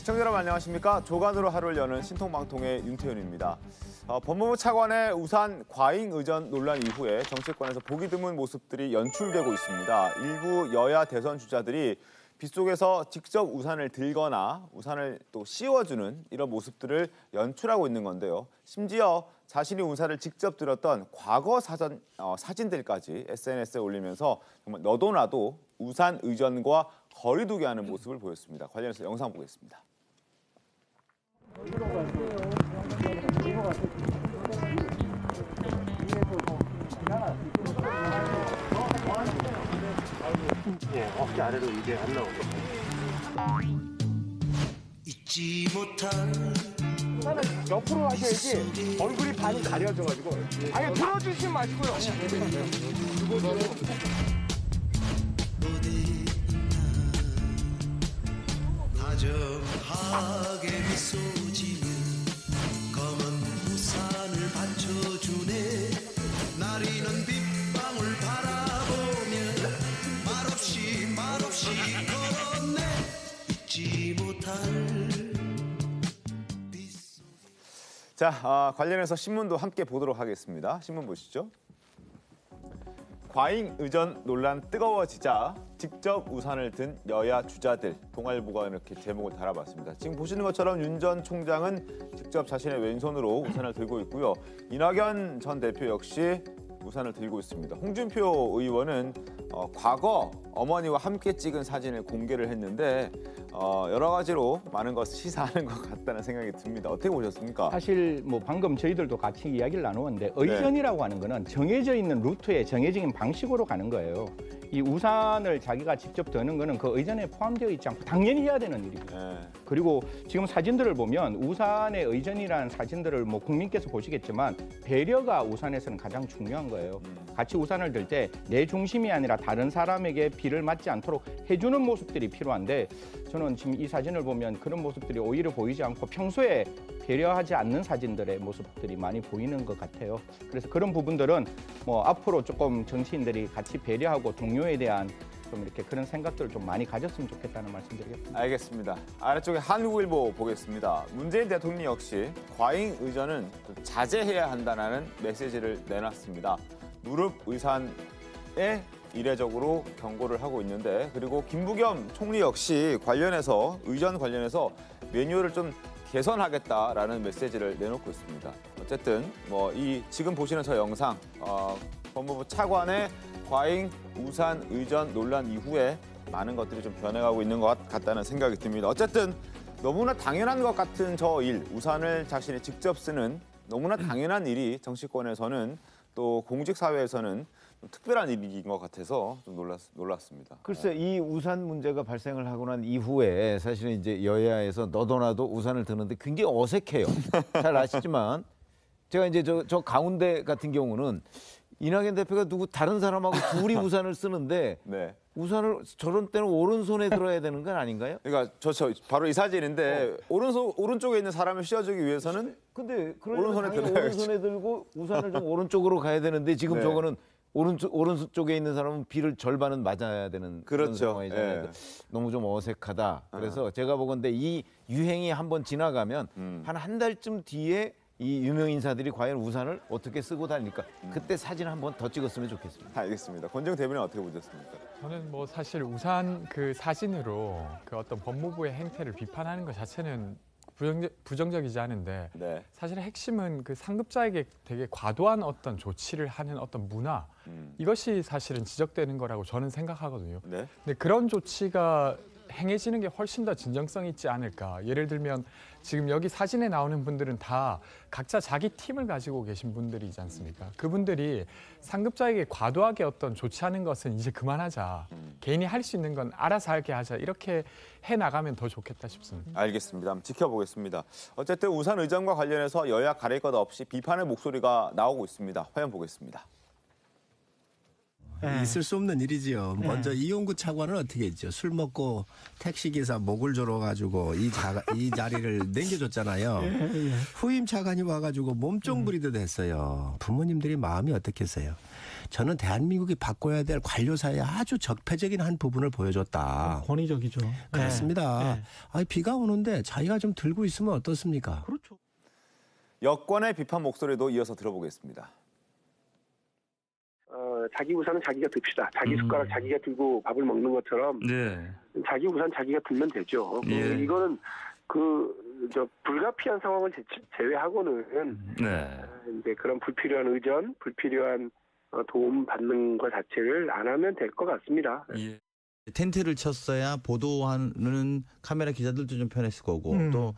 시청자 여러분 안녕하십니까? 조간으로 하루를 여는 신통방통의 윤태윤입니다. 법무부 차관의 우산 과잉 의전 논란 이후에 정치권에서 보기 드문 모습들이 연출되고 있습니다. 일부 여야 대선 주자들이 빗속에서 직접 우산을 들거나 우산을 또 씌워주는 이런 모습들을 연출하고 있는 건데요. 심지어 자신이 우산을 직접 들었던 과거 사진들까지 SNS에 올리면서 정말 너도 나도 우산 의전과 거리두기 하는 모습을 보였습니다. 관련해서 영상 보겠습니다. 어깨 아래로 이게 안 나오고. 잊지 못할 우산을 옆으로 하셔야지 얼굴이 반이 가려져가지고. 아니 들어주시지 마시고요. 다정하게 미소 지는 검은 우산을 받쳐주네. 나리는 빗방울 바라보며 말없이 걸었네. 잊지 못할 자, 관련해서 신문도 함께 보도록 하겠습니다. 신문 보시죠. 과잉 의전 논란 뜨거워지자 직접 우산을 든 여야 주자들, 동아일보가 이렇게 제목을 달아봤습니다. 지금 보시는 것처럼 윤 전 총장은 직접 자신의 왼손으로 우산을 들고 있고요. 이낙연 전 대표 역시 우산을 들고 있습니다. 홍준표 의원은 과거 어머니와 함께 찍은 사진을 공개를 했는데 여러 가지로 많은 것을 시사하는 것 같다는 생각이 듭니다. 어떻게 보셨습니까? 사실 뭐 방금 저희들도 같이 이야기를 나누었는데 의전이라고 하는 거는 정해져 있는 루트에 정해진 방식으로 가는 거예요. 이 우산을 자기가 직접 드는 거는 그 의전에 포함되어 있지 않고 당연히 해야 되는 일입니다. 그리고 지금 사진들을 보면 우산의 의전이라는 사진들을 뭐 국민께서 보시겠지만 배려가 우산에서는 가장 중요한 거예요. 같이 우산을 들 때 내 중심이 아니라 다른 사람에게 비를 맞지 않도록 해주는 모습들이 필요한데 저는 지금 이 사진을 보면 그런 모습들이 오히려 보이지 않고 평소에 배려하지 않는 사진들의 모습들이 많이 보이는 것 같아요. 그래서 그런 부분들은 뭐 앞으로 조금 정치인들이 같이 배려하고 동료에 대한 좀 이렇게 그런 생각들을 좀 많이 가졌으면 좋겠다는 말씀드리겠습니다. 알겠습니다. 아래쪽에 한국일보 보겠습니다. 문재인 대통령 역시 과잉 의전은 자제해야 한다는 메시지를 내놨습니다. 무릎 의산에 이례적으로 경고를 하고 있는데, 그리고 김부겸 총리 역시 의전 관련해서 매뉴얼을 좀 개선하겠다라는 메시지를 내놓고 있습니다. 어쨌든 지금 보시는 저 영상 법무부 차관의 과잉 우산 의전 논란 이후에 많은 것들이 좀 변해가고 있는 것 같다는 생각이 듭니다. 어쨌든 너무나 당연한 것 같은 저 일, 우산을 자신이 직접 쓰는 너무나 당연한 일이 정치권에서는 또 공직사회에서는 좀 특별한 일인 것 같아서 좀 놀랐습니다. 글쎄, 이 우산 문제가 발생을 하고 난 이후에 사실은 이제 여야에서 너도 나도 우산을 드는데 굉장히 어색해요. 잘 아시지만 제가 이제 저 가운데 같은 경우는 이낙연 대표가 다른 사람하고 둘이 우산을 쓰는데 네. 우산을 저런 때는 오른손에 들어야 되는 건 아닌가요? 그러니까 저 바로 이 사진인데 오른쪽에 있는 사람을 씌워주기 위해서는 근데 오른손에 들고 우산을 좀 오른쪽으로 가야 되는데 지금 네. 저거는 오른쪽에 있는 사람은 비를 절반은 맞아야 되는 그런 상황이잖아요. 네. 너무 좀 어색하다. 그래서 제가 보건대 이 유행이 한번 지나가면 한 달쯤 뒤에 이 유명 인사들이 과연 우산을 어떻게 쓰고 다닐까? 그때 사진 한번 더 찍었으면 좋겠습니다. 알겠습니다. 권정 대변인 어떻게 보셨습니까? 저는 뭐 사실 우산 그 사진으로 그 어떤 법무부의 행태를 비판하는 것 자체는 부정적이지 않은데 네. 사실 핵심은 그 상급자에게 되게 과도한 어떤 조치를 하는 어떤 문화 이것이 사실은 지적되는 거라고 저는 생각하거든요. 네. 근데 그런 조치가 행해지는 게 훨씬 더 진정성이 있지 않을까. 예를 들면 지금 여기 사진에 나오는 분들은 다 각자 자기 팀을 가지고 계신 분들이지 않습니까? 그분들이 상급자에게 과도하게 어떤 조치하는 것은 이제 그만하자. 개인이 할 수 있는 건 알아서 하게 하자. 이렇게 해나가면 더 좋겠다 싶습니다. 알겠습니다. 한번 지켜보겠습니다. 어쨌든 우산 의전과 관련해서 여야 가릴 것 없이 비판의 목소리가 나오고 있습니다. 화면 보겠습니다. 있을 수 없는 일이지요. 먼저 이용구 차관은 어떻게 했죠? 술 먹고 택시기사 목을 졸아가지고 이 자리를 남겨줬잖아요. 후임 차관이 와가지고 몸종 부리듯 했어요. 부모님들이 마음이 어떻겠어요? 저는 대한민국이 바꿔야 될 관료사의 아주 적폐적인 한 부분을 보여줬다. 권위적이죠. 그렇습니다. 아니, 비가 오는데 자기가 좀 들고 있으면 어떻습니까? 그렇죠. 여권의 비판 목소리도 이어서 들어보겠습니다. 자기 우산은 자기가 듭시다. 자기 숟가락 자기가 들고 밥을 먹는 것처럼 자기 우산 자기가 들면 되죠. 이거는 불가피한 상황을 제외하고는 이제 그런 불필요한 의전, 불필요한 도움 받는 것 자체를 안 하면 될 것 같습니다. 텐트를 쳤어야 보도하는 카메라 기자들도 좀 편했을 거고 또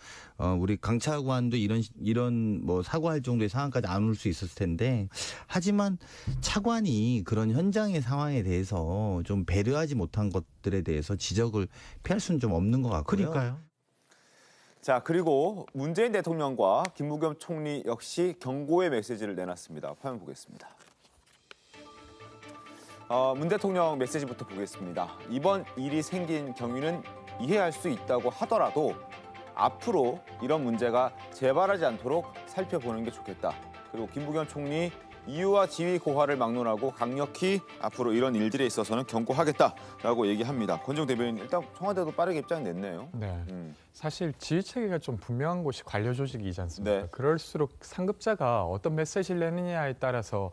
우리 강 차관도 이런 뭐 사과할 정도의 상황까지 안 올 수 있었을 텐데 하지만 차관이 그런 현장의 상황에 대해서 좀 배려하지 못한 것들에 대해서 지적을 피할 수는 좀 없는 것 같고요. 그러니까요. 자, 그리고 문재인 대통령과 김부겸 총리 역시 경고의 메시지를 내놨습니다. 화면 보겠습니다. 문 대통령 메시지부터 보겠습니다. 이번 일이 생긴 경위는 이해할 수 있다고 하더라도 앞으로 이런 문제가 재발하지 않도록 살펴보는 게 좋겠다. 그리고 김부겸 총리 이유와 지위 고하를 막론하고 강력히 앞으로 이런 일들에 있어서는 경고하겠다라고 얘기합니다. 권정 대변인 일단 청와대도 빠르게 입장 냈네요. 네. 사실 지휘 체계가 좀 분명한 곳이 관료 조직이지 않습니까? 네. 그럴수록 상급자가 어떤 메시지를 내느냐에 따라서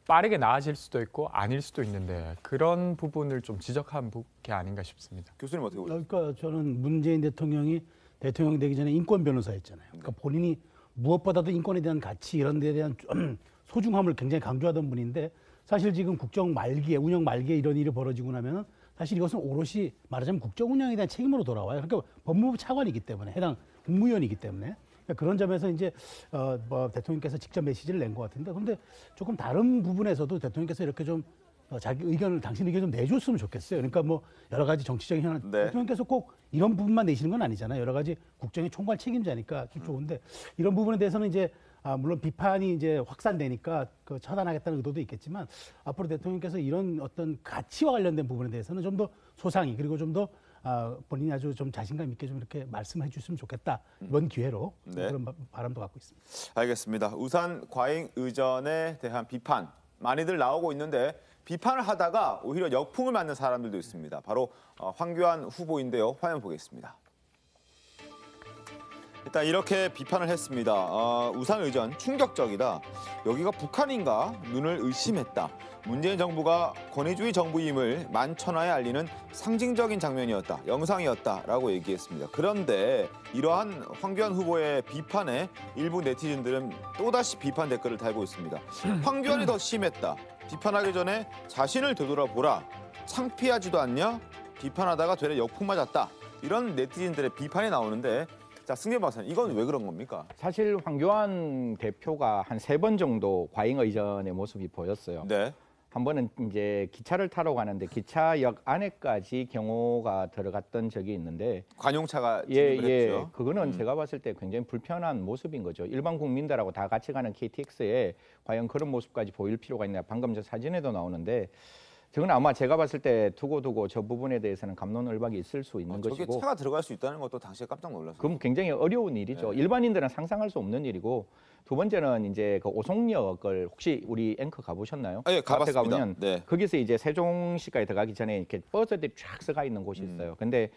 빠르게 나아질 수도 있고 아닐 수도 있는데 그런 부분을 좀 지적한 게 아닌가 싶습니다. 교수님 어떻게 보세요? 그러니까 저는 문재인 대통령이 대통령 되기 전에 인권 변호사였잖아요. 그러니까 본인이 무엇보다도 인권에 대한 가치 이런 데에 대한 소중함을 굉장히 강조하던 분인데 사실 지금 국정 말기에 운영 말기에 이런 일이 벌어지고 나면은 사실 이것은 오롯이 말하자면 국정 운영에 대한 책임으로 돌아와요. 그러니까 법무부 차관이기 때문에 해당 국무위원이기 때문에 그런 점에서 이제 대통령께서 직접 메시지를 낸 것 같은데 그런데 조금 다른 부분에서도 대통령께서 이렇게 좀 자기 의견을 당신 의견 좀 내줬으면 좋겠어요. 그러니까 뭐 여러 가지 정치적인 현안 대통령께서 꼭 이런 부분만 내시는 건 아니잖아요. 여러 가지 국정의 총괄 책임자니까 좀 좋은데 이런 부분에 대해서는 이제 물론 비판이 이제 확산되니까 처단하겠다는 의도도 있겠지만 앞으로 대통령께서 이런 어떤 가치와 관련된 부분에 대해서는 좀 더 소상히 그리고 좀 더 본인이 아주 좀 자신감 있게 좀 이렇게 말씀해 주셨으면 좋겠다. 이번 기회로 그런 바람도 갖고 있습니다. 알겠습니다. 우산 과잉 의전에 대한 비판 많이들 나오고 있는데 비판을 하다가 오히려 역풍을 맞는 사람들도 있습니다. 바로 황교안 후보인데요. 화면 보겠습니다. 일단 이렇게 비판을 했습니다. 우산 의전 충격적이다. 여기가 북한인가 눈을 의심했다. 문재인 정부가 권위주의 정부임을 만천하에 알리는 상징적인 장면이었다. 영상이었다라고 얘기했습니다. 그런데 이러한 황교안 후보의 비판에 일부 네티즌들은 또다시 비판 댓글을 달고 있습니다. 황교안이 더 심했다. 비판하기 전에 자신을 되돌아보라. 창피하지도 않냐? 비판하다가 되레 역풍 맞았다. 이런 네티즌들의 비판이 나오는데 자, 승재 박사님, 이건 왜 그런 겁니까? 사실 황교안 대표가 한 3번 정도 과잉 의전의 모습이 보였어요. 네. 한 번은 이제 기차를 타러 가는데 기차역 안에까지 경호가 들어갔던 적이 있는데 관용차가 진입을 했죠. 그거는 제가 봤을 때 굉장히 불편한 모습인 거죠. 일반 국민들하고 다 같이 가는 KTX에 과연 그런 모습까지 보일 필요가 있냐. 방금 저 사진에도 나오는데 저건 아마 제가 봤을 때 두고두고 저 부분에 대해서는 감론을박이 있을 수 있는 저게 것이고 차가 들어갈 수 있다는 것도 당시에 깜짝 놀랐어요. 그럼 굉장히 어려운 일이죠. 일반인들은 상상할 수 없는 일이고 두 번째는 이제 그 오송역을 혹시 우리 앵커 가보셨나요? 예, 그 앞에 가봤습니다. 가보면 거기서 이제 세종시까지 들어가기 전에 이렇게 버스들이 쫙 서가 있는 곳이 있어요. 근데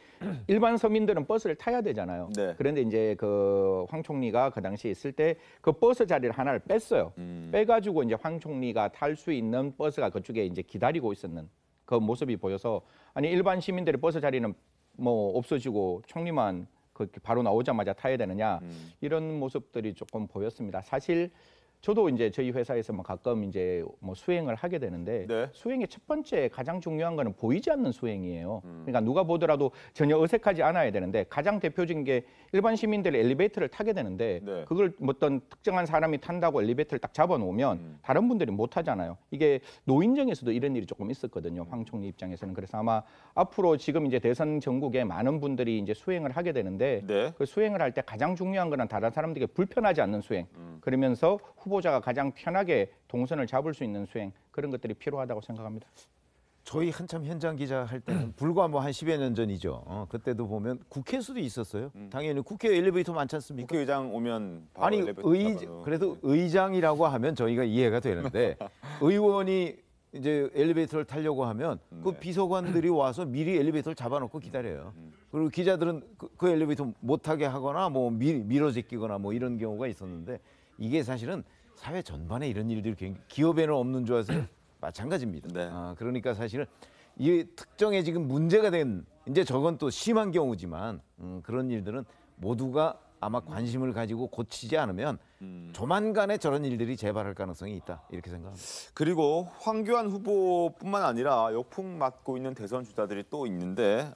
일반 서민들은 버스를 타야 되잖아요. 그런데 이제 그 황 총리가 그 당시에 있을 때 그 버스 자리를 하나를 뺐어요. 빼가지고 이제 황 총리가 탈 수 있는 버스가 그쪽에 이제 기다리고 있었는 그 모습이 보여서 아니 일반 시민들의 버스 자리는 뭐 없어지고 총리만 그렇게 바로 나오자마자 타야 되느냐 이런 모습들이 조금 보였습니다. 사실 저도 이제 저희 회사에서 뭐 가끔 이제 뭐 수행을 하게 되는데 수행의 첫 번째 가장 중요한 거는 보이지 않는 수행이에요. 그러니까 누가 보더라도 전혀 어색하지 않아야 되는데 가장 대표적인 게 일반 시민들이 엘리베이터를 타게 되는데 그걸 어떤 특정한 사람이 탄다고 엘리베이터를 딱 잡아놓으면 다른 분들이 못 하잖아요. 이게 노인정에서도 이런 일이 조금 있었거든요. 황 총리 입장에서는. 그래서 아마 앞으로 지금 이제 대선 전국에 많은 분들이 이제 수행을 하게 되는데 그 수행을 할 때 가장 중요한 거는 다른 사람들에게 불편하지 않는 수행. 그러면서 후보 후보자가 가장 편하게 동선을 잡을 수 있는 수행 그런 것들이 필요하다고 생각합니다. 저희 한참 현장 기자 할 때는 불과 뭐 한 10여 년 전이죠. 그때도 보면 국회에서도 있었어요. 당연히 국회 엘리베이터 많지 않습니까? 국회의장 오면 바로 아니 엘리베이터 타고. 그래도 의장이라고 하면 저희가 이해가 되는데 의원이 이제 엘리베이터를 타려고 하면 그 비서관들이 와서 미리 엘리베이터를 잡아놓고 기다려요. 그리고 기자들은 그 엘리베이터 못 타게 하거나 뭐 밀어 제끼거나 뭐 이런 경우가 있었는데 이게 사실은 사회 전반에 이런 일들이 기업에는 없는 줄 아세요? 마찬가지입니다. 네. 그러니까 사실은 이 특정에 지금 문제가 된 이제 저건 또 심한 경우지만 그런 일들은 모두가 아마 관심을 가지고 고치지 않으면 조만간에 저런 일들이 재발할 가능성이 있다 이렇게 생각합니다. 그리고 황교안 후보뿐만 아니라 역풍 맞고 있는 대선 주자들이 또 있는데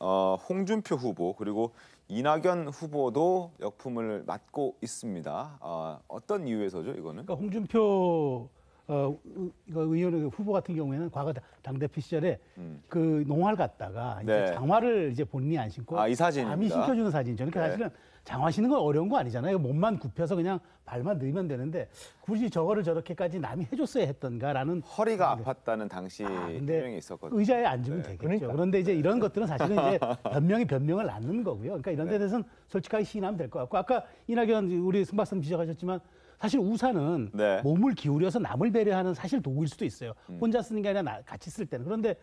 홍준표 후보 그리고 이낙연 후보도 역풍을 맞고 있습니다. 어떤 이유에서죠, 이거는? 그러니까 홍준표 의원 후보 같은 경우에는 과거 당대표 시절에 그 농활 갔다가 네. 이제 장화를 이제 본인이 안 신고 이 사진입니다. 남이 신겨주는 사진이죠. 그러니까 네. 사실은 장화 신는 건 어려운 거 아니잖아요. 몸만 굽혀서 그냥 발만 넣으면 되는데 굳이 저거를 저렇게까지 남이 해줬어야 했던가라는 허리가 아팠다는 당시 근데 해명이 있었거든요. 의자에 앉으면 되겠죠. 그러니까. 그런데 이제 이런 것들은 사실은 이제 변명이 변명을 낳는 거고요. 그러니까 이런 데 대해서는 솔직하게 시인하면 될 것 같고 아까 이낙연 우리 승 박사님 지적하셨지만 사실 우산은 네. 몸을 기울여서 남을 배려하는 사실 도구일 수도 있어요. 혼자 쓰는 게 아니라 같이 쓸 때는. 그런데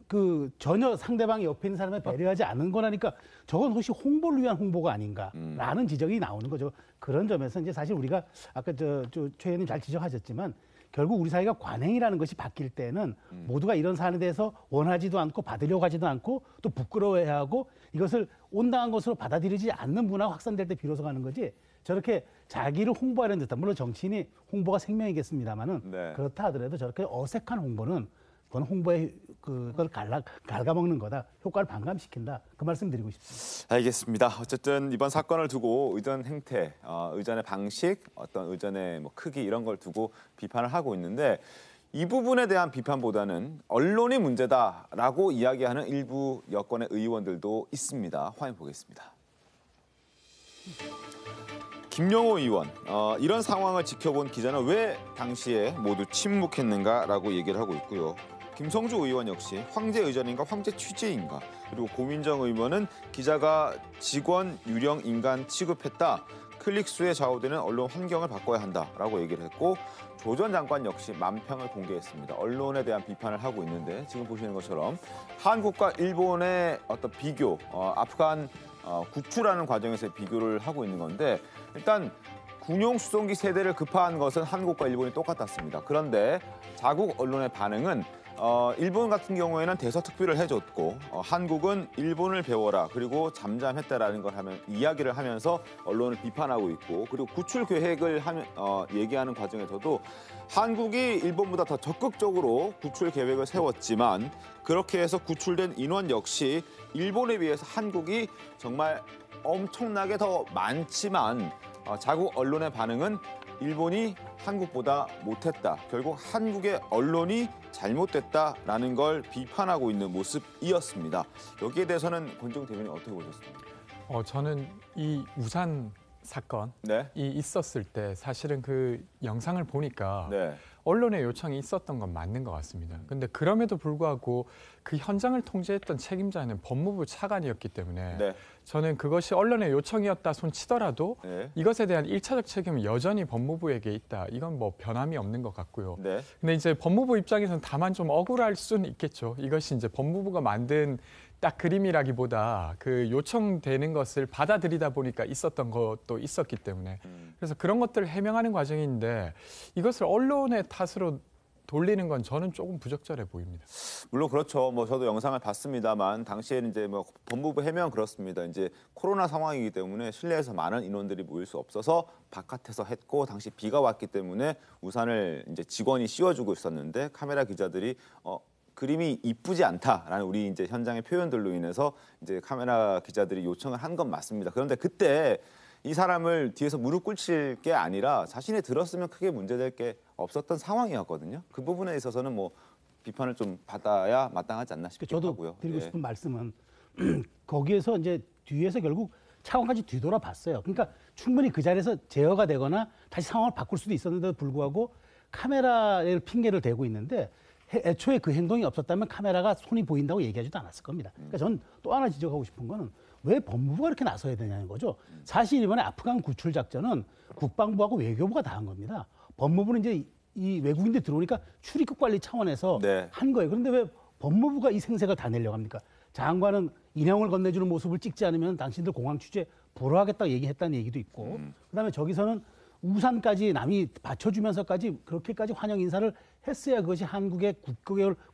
그 전혀 상대방이 옆에 있는 사람을 배려하지 않는 거라니까 저건 혹시 홍보를 위한 홍보가 아닌가라는 지적이 나오는 거죠. 그런 점에서 이제 사실 우리가 아까 최 의원님 잘 지적하셨지만 결국 우리 사회가 관행이라는 것이 바뀔 때는 모두가 이런 사안에 대해서 원하지도 않고 받으려고 하지도 않고 또 부끄러워해하고 이것을 온당한 것으로 받아들이지 않는 문화가 확산될 때 비로소 가는 거지 저렇게 자기를 홍보하는 듯한 물론 정치인이 홍보가 생명이겠습니다만은 네. 그렇다 하더라도 저렇게 어색한 홍보는 그건 홍보의 그걸 갉아먹는 거다. 효과를 반감시킨다. 그 말씀 드리고 싶습니다. 알겠습니다. 어쨌든 이번 사건을 두고 의전 행태, 의전의 방식, 어떤 의전의 뭐 크기 이런 걸 두고 비판을 하고 있는데 이 부분에 대한 비판보다는 언론이 문제다라고 이야기하는 일부 여권의 의원들도 있습니다. 화면 보겠습니다. 김영호 의원, 이런 상황을 지켜본 기자는 왜 당시에 모두 침묵했는가라고 얘기를 하고 있고요. 김성주 의원 역시 황제 의전인가 황제 취재인가 그리고 고민정 의원은 기자가 직원 유령 인간 취급했다. 클릭수에 좌우되는 언론 환경을 바꿔야 한다라고 얘기를 했고 조 전 장관 역시 만평을 공개했습니다. 언론에 대한 비판을 하고 있는데 지금 보시는 것처럼 한국과 일본의 어떤 비교, 아프간 구출하는 과정에서 비교를 하고 있는 건데 일단 군용 수송기 세대를 급파한 것은 한국과 일본이 똑같았습니다. 그런데 자국 언론의 반응은 일본 같은 경우에는 대서특비를 해줬고 한국은 일본을 배워라 그리고 잠잠했다라는 걸 이야기를 하면서 언론을 비판하고 있고 그리고 구출 계획을 얘기하는 과정에서도 한국이 일본보다 더 적극적으로 구출 계획을 세웠지만 그렇게 해서 구출된 인원 역시 일본에 비해서 한국이 정말 엄청나게 더 많지만 자국 언론의 반응은 일본이 한국보다 못했다. 결국 한국의 언론이 잘못됐다라는 걸 비판하고 있는 모습이었습니다. 여기에 대해서는 권정 대변인 어떻게 보셨습니까? 저는 이 우산 사건이 있었을 때 사실은 그 영상을 보니까 언론의 요청이 있었던 건 맞는 것 같습니다. 근데 그럼에도 불구하고 그 현장을 통제했던 책임자는 법무부 차관이었기 때문에 저는 그것이 언론의 요청이었다 손치더라도 이것에 대한 1차적 책임은 여전히 법무부에게 있다. 이건 뭐 변함이 없는 것 같고요. 근데 이제 법무부 입장에서는 다만 좀 억울할 수는 있겠죠. 이것이 이제 법무부가 만든 딱 그림이라기보다 그 요청되는 것을 받아들이다 보니까 있었던 것도 있었기 때문에 그래서 그런 것들을 해명하는 과정인데 이것을 언론의 탓으로 돌리는 건 저는 조금 부적절해 보입니다. 물론 그렇죠. 뭐 저도 영상을 봤습니다만 당시에는 이제 뭐 법무부 해명 그렇습니다. 이제 코로나 상황이기 때문에 실내에서 많은 인원들이 모일 수 없어서 바깥에서 했고 당시 비가 왔기 때문에 우산을 이제 직원이 씌워주고 있었는데 카메라 기자들이 그림이 이쁘지 않다라는 우리 이제 현장의 표현들로 인해서 이제 카메라 기자들이 요청을 한 건 맞습니다. 그런데 그때 이 사람을 뒤에서 무릎 꿇칠 게 아니라 자신이 들었으면 크게 문제될 게 없었던 상황이었거든요. 그 부분에 있어서는 뭐 비판을 좀 받아야 마땅하지 않나 싶기도 하고요. 저도 드리고 싶은 말씀은 거기에서 이제 뒤에서 결국 차관까지 뒤돌아봤어요. 그러니까 충분히 그 자리에서 제어가 되거나 다시 상황을 바꿀 수도 있었는데도 불구하고 카메라를 핑계를 대고 있는데 애초에 그 행동이 없었다면 카메라가 손이 보인다고 얘기하지도 않았을 겁니다. 그러니까 전 또 하나 지적하고 싶은 거는 왜 법무부가 이렇게 나서야 되냐는 거죠. 사실 이번에 아프간 구출 작전은 국방부하고 외교부가 다 한 겁니다. 법무부는 이제 이 외국인들 들어오니까 출입국 관리 차원에서 네. 한 거예요. 그런데 왜 법무부가 이 생색을 다 내려고 합니까? 장관은 인형을 건네주는 모습을 찍지 않으면 당신들 공항 취재 불허하겠다고 얘기했다는 얘기도 있고 그다음에 저기서는 우산까지 남이 받쳐주면서까지 그렇게까지 환영 인사를 했어야 그것이 한국의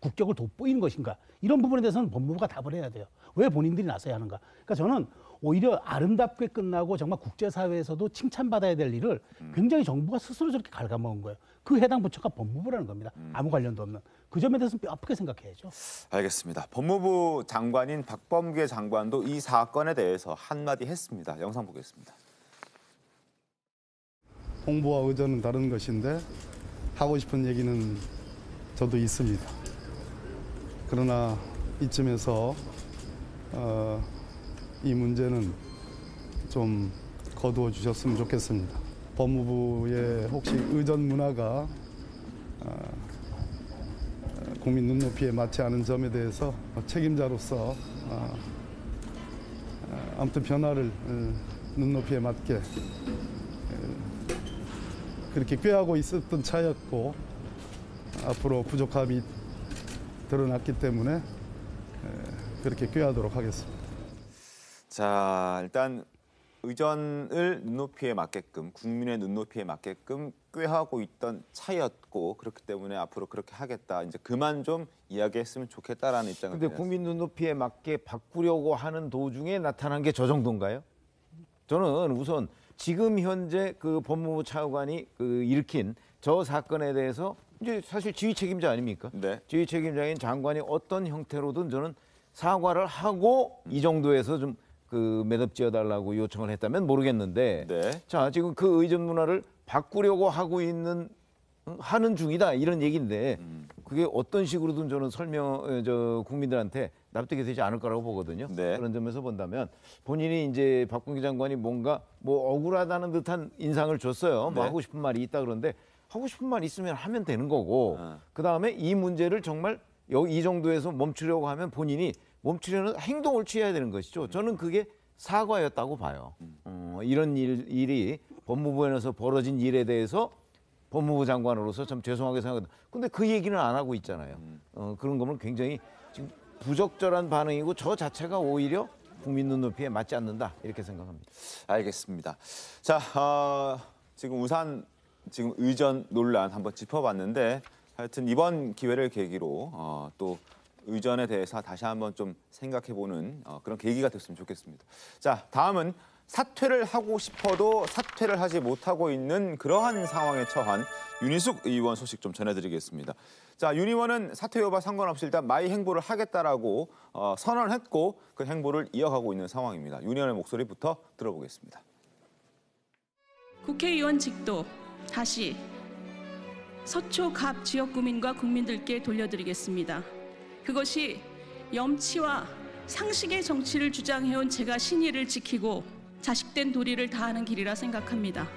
국격을 돋보이는 것인가. 이런 부분에 대해서는 법무부가 답을 해야 돼요. 왜 본인들이 나서야 하는가. 그러니까 저는 오히려 아름답게 끝나고 정말 국제사회에서도 칭찬받아야 될 일을 굉장히 정부가 스스로 저렇게 갉아먹은 거예요. 그 해당 부처가 법무부라는 겁니다. 아무 관련도 없는. 그 점에 대해서는 뼈아프게 생각해야죠. 알겠습니다. 법무부 장관인 박범계 장관도 이 사건에 대해서 한마디 했습니다. 영상 보겠습니다. 홍보와 의전은 다른 것인데 하고 싶은 얘기는 저도 있습니다. 그러나 이쯤에서 이 문제는 좀 거두어 주셨으면 좋겠습니다. 법무부의 혹시 의전 문화가 국민 눈높이에 맞지 않은 점에 대해서 책임자로서 아무튼 변화를 눈높이에 맞게 그렇게 꾀하고 있었던 차였고 앞으로 부족함이 드러났기 때문에 그렇게 꾀하도록 하겠습니다. 자, 일단 의전을 눈높이에 맞게끔 국민의 눈높이에 맞게끔 꾀하고 있던 차였고 그렇기 때문에 앞으로 그렇게 하겠다. 이제 그만 좀 이야기했으면 좋겠다라는 입장을. 근데 국민 눈높이에 맞게 바꾸려고 하는 도중에 나타난 게 저 정도인가요? 저는 우선 지금 현재 그 법무부 차관이 일으킨 저 사건에 대해서 이제 사실 지휘 책임자 아닙니까? 네. 지휘 책임자인 장관이 어떤 형태로든 저는 사과를 하고 이 정도에서 좀 매듭지어 달라고 요청을 했다면 모르겠는데, 네. 자 지금 그 의전 문화를 바꾸려고 하는 중이다 이런 얘기인데 그게 어떤 식으로든 저는 국민들한테 납득이 되지 않을 거라고 보거든요. 네. 그런 점에서 본다면 본인이 이제 박범계 장관이 뭔가 억울하다는 듯한 인상을 줬어요. 네. 하고 싶은 말이 있다 그런데 하고 싶은 말 있으면 하면 되는 거고 그 다음에 이 문제를 정말 이 정도에서 멈추려고 하면 본인이 멈추려는 행동을 취해야 되는 것이죠. 저는 그게 사과였다고 봐요. 이런 일이 법무부에서 벌어진 일에 대해서 법무부 장관으로서 참 죄송하게 생각합니다. 근데 그 얘기는 안 하고 있잖아요. 그런 거면 굉장히 지금 부적절한 반응이고 저 자체가 오히려 국민 눈높이에 맞지 않는다 이렇게 생각합니다. 알겠습니다. 자, 지금 지금 의전 논란 한번 짚어봤는데 하여튼 이번 기회를 계기로 또 의전에 대해서 다시 한번 좀 생각해보는 그런 계기가 됐으면 좋겠습니다. 자, 다음은 사퇴를 하고 싶어도 사퇴를 하지 못하고 있는 그러한 상황에 처한 윤희숙 의원 소식 좀 전해드리겠습니다. 자, 윤 의원은 사퇴 여부와 상관없이 일단 마이 행보를 하겠다라고 선언했고 그 행보를 이어가고 있는 상황입니다. 윤 의원의 목소리부터 들어보겠습니다. 국회의원직도 다시 서초 갑 지역 구민과 국민들께 돌려드리겠습니다. 그것이 염치와 상식의 정치를 주장해온 제가 신의를 지키고 자식된 도리를 다하는 길이라 생각합니다.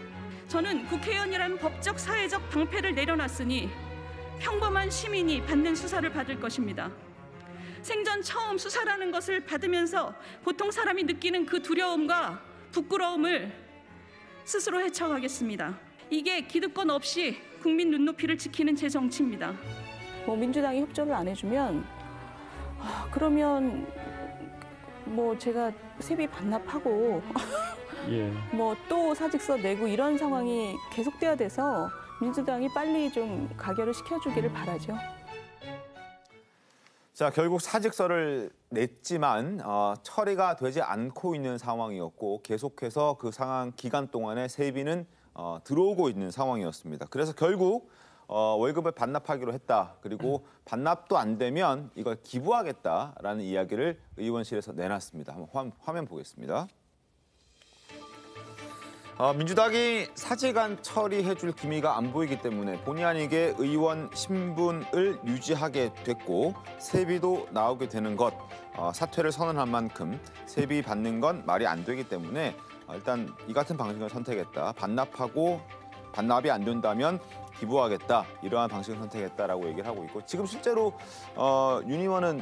저는 국회의원이라는 법적 사회적 방패를 내려놨으니 평범한 시민이 받는 수사를 받을 것입니다. 생전 처음 수사라는 것을 받으면서 보통 사람이 느끼는 그 두려움과 부끄러움을 스스로 헤쳐가겠습니다. 이게 기득권 없이 국민 눈높이를 지키는 제 정치입니다. 민주당이 협조를 안 해주면 그러면 제가 세비 반납하고 예. 또 사직서 내고 이런 상황이 계속돼야 돼서 민주당이 빨리 좀 가결을 시켜주기를 바라죠. 자, 결국 사직서를 냈지만 처리가 되지 않고 있는 상황이었고 계속해서 그 상황 기간 동안에 세비는 들어오고 있는 상황이었습니다. 그래서 결국 월급을 반납하기로 했다. 그리고 반납도 안 되면 이걸 기부하겠다라는 이야기를 의원실에서 내놨습니다. 한번 화면 보겠습니다. 민주당이 사직안 처리해줄 기미가 안 보이기 때문에 본의 아니게 의원 신분을 유지하게 됐고 세비도 나오게 되는 것, 사퇴를 선언한 만큼 세비 받는 건 말이 안 되기 때문에 일단 이 같은 방식을 선택했다. 반납이 안 된다면 기부하겠다. 이러한 방식을 선택했다라고 얘기를 하고 있고 지금 실제로 윤 의원은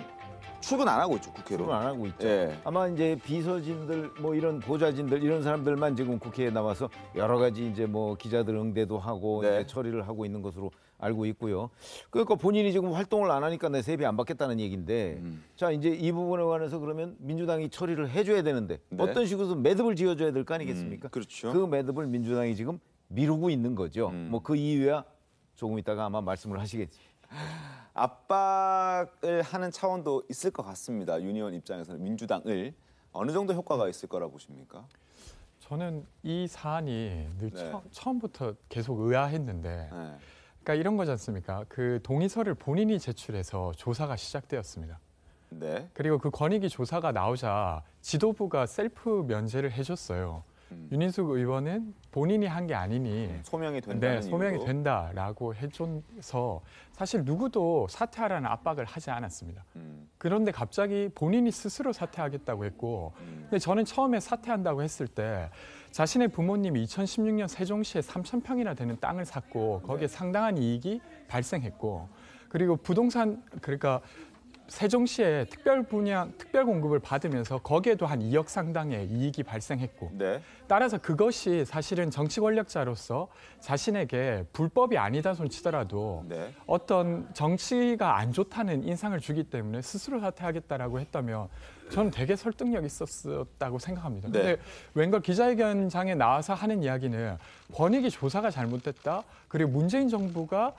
출근 안 하고 있죠, 국회로. 출근 안 하고 있죠. 예. 아마 이제 비서진들 뭐 이런 보좌진들 이런 사람들만 지금 국회에 나와서 여러 가지 이제 뭐 기자들 응대도 하고 네. 이제 처리를 하고 있는 것으로 알고 있고요. 그러니까 본인이 지금 활동을 안 하니까 내 세비 안 받겠다는 얘기인데 자 이제 이 부분에 관해서 그러면 민주당이 처리를 해줘야 되는데 네. 어떤 식으로든 매듭을 지어줘야 될 거 아니겠습니까? 그렇죠. 그 매듭을 민주당이 지금 미루고 있는 거죠. 뭐 그 이유야 조금 이따가 아마 말씀을 하시겠지. 압박을 하는 차원도 있을 것 같습니다. 윤 의원 입장에서는 민주당을 어느 정도 효과가 있을 거라 보십니까? 저는 이 사안이 늘 네. 처음부터 계속 의아했는데 네. 그러니까 이런 거지 않습니까? 그 동의서를 본인이 제출해서 조사가 시작되었습니다. 네. 그리고 그 권익위 조사가 나오자 지도부가 셀프 면제를 해줬어요. 윤인숙 의원은 본인이 한 게 아니니 소명이 된다는 소명이 이유로. 된다라고 해줘서 사실 누구도 사퇴하라는 압박을 하지 않았습니다. 그런데 갑자기 본인이 스스로 사퇴하겠다고 했고 근데 저는 처음에 사퇴한다고 했을 때 자신의 부모님이 2016년 세종시에 3,000평이나 되는 땅을 샀고 거기에 상당한 이익이 발생했고 그리고 부동산 그러니까 세종시에 특별 공급을 받으면서 거기에도 한 2억 상당의 이익이 발생했고 네. 따라서 그것이 사실은 정치 권력자로서 자신에게 불법이 아니다 손 치더라도 네. 어떤 정치가 안 좋다는 인상을 주기 때문에 스스로 사퇴하겠다라고 했다면 저는 되게 설득력 있었다고 생각합니다. 네. 근데 웬걸 기자회견장에 나와서 하는 이야기는 권익위 조사가 잘못됐다. 그리고 문재인 정부가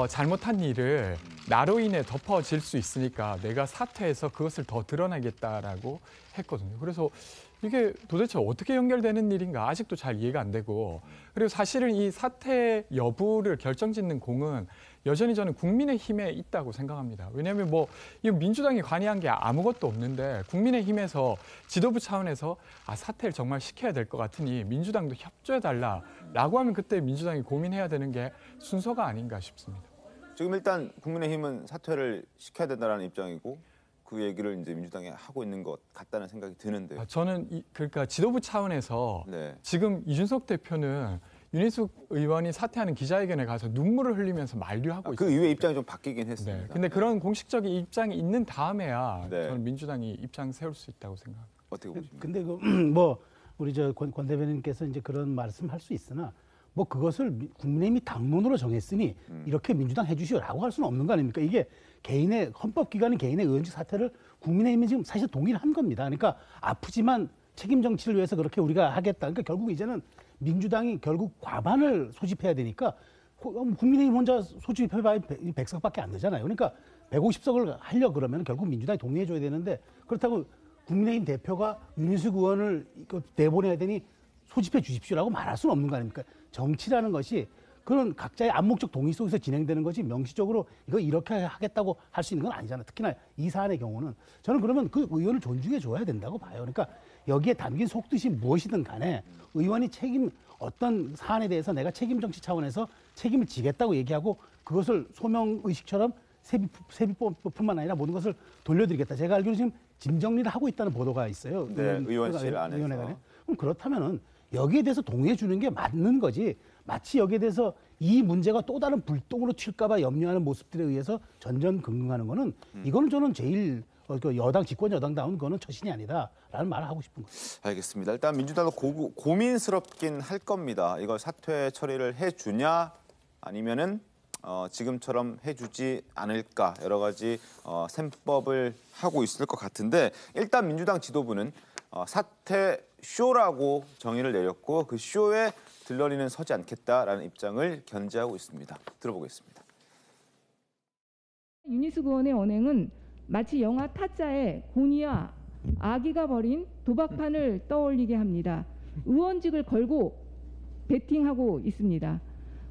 잘못한 일을 나로 인해 덮어질 수 있으니까 내가 사퇴해서 그것을 더 드러내겠다라고 했거든요. 그래서 이게 도대체 어떻게 연결되는 일인가 아직도 잘 이해가 안 되고 그리고 사실은 이 사퇴 여부를 결정짓는 공은 여전히 저는 국민의힘에 있다고 생각합니다. 왜냐하면 뭐 이 민주당이 관여한 게 아무것도 없는데 국민의힘에서 지도부 차원에서 사퇴를 정말 시켜야 될 것 같으니 민주당도 협조해달라라고 하면 그때 민주당이 고민해야 되는 게 순서가 아닌가 싶습니다. 지금 일단 국민의힘은 사퇴를 시켜야 된다는 입장이고 그 얘기를 이제 민주당이 하고 있는 것 같다는 생각이 드는데요. 저는 그러니까 지도부 차원에서 네. 지금 이준석 대표는 윤인숙 의원이 사퇴하는 기자회견에 가서 눈물을 흘리면서 만류하고 있어요. 그 이후에 입장이 좀 바뀌긴 했습니다. 네. 근데 그런 공식적인 입장이 있는 다음에야 네. 저는 민주당이 입장 세울 수 있다고 생각합니다. 어떻게 보십니까? 근데 뭐 우리 권 대변인께서 이제 그런 말씀할 수 있으나 뭐 그것을 국민의힘이 당론으로 정했으니 이렇게 민주당 해주시오라고 할 수는 없는 거 아닙니까? 이게 개인의 헌법기관인 개인의 의원직 사퇴를 국민의힘이 지금 사실 동의를 한 겁니다. 그러니까 아프지만 책임 정치를 위해서 그렇게 우리가 하겠다. 그러니까 결국 이제는 민주당이 결국 과반을 소집해야 되니까 국민의힘 혼자 소집해봐야 100석밖에 안 되잖아요. 그러니까 150석을 하려 그러면 결국 민주당이 동의해줘야 되는데 그렇다고 국민의힘 대표가 윤인숙 의원을 내보내야 되니 소집해 주십시오라고 말할 수는 없는 거 아닙니까? 정치라는 것이 그런 각자의 암묵적 동의 속에서 진행되는 것이 명시적으로 이거 이렇게 하겠다고 할 수 있는 건 아니잖아요. 특히나 이 사안의 경우는 저는 그러면 그 의원을 존중해 줘야 된다고 봐요. 그러니까 여기에 담긴 속뜻이 무엇이든 간에 의원이 어떤 사안에 대해서 내가 책임 정치 차원에서 책임을 지겠다고 얘기하고 그것을 소명 의식처럼 세비법뿐만 아니라 모든 것을 돌려드리겠다. 제가 알기로 지금 짐 정리를 하고 있다는 보도가 있어요. 네, 의원실 안에서. 그럼 그렇다면은 여기에 대해서 동의해 주는 게 맞는 거지. 마치 여기에 대해서 이 문제가 또 다른 불똥으로 튈까봐 염려하는 모습들에 의해서 전전긍긍하는 거는 이거는 저는 제일 여당 집권 여당다운 거는 처신이 아니다라는 말을 하고 싶은 거예요. 알겠습니다. 일단 민주당도 고민스럽긴 할 겁니다. 이걸 사퇴 처리를 해주냐 아니면은 지금처럼 해주지 않을까 여러 가지 셈법을 하고 있을 것 같은데 일단 민주당 지도부는 사퇴 쇼라고 정의를 내렸고 그 쇼에 들러리는 서지 않겠다라는 입장을 견지하고 있습니다. 들어보겠습니다. 윤희숙 의원의 언행은 마치 영화 타짜의 고니와 아기가 벌인 도박판을 떠올리게 합니다. 의원직을 걸고 베팅하고 있습니다.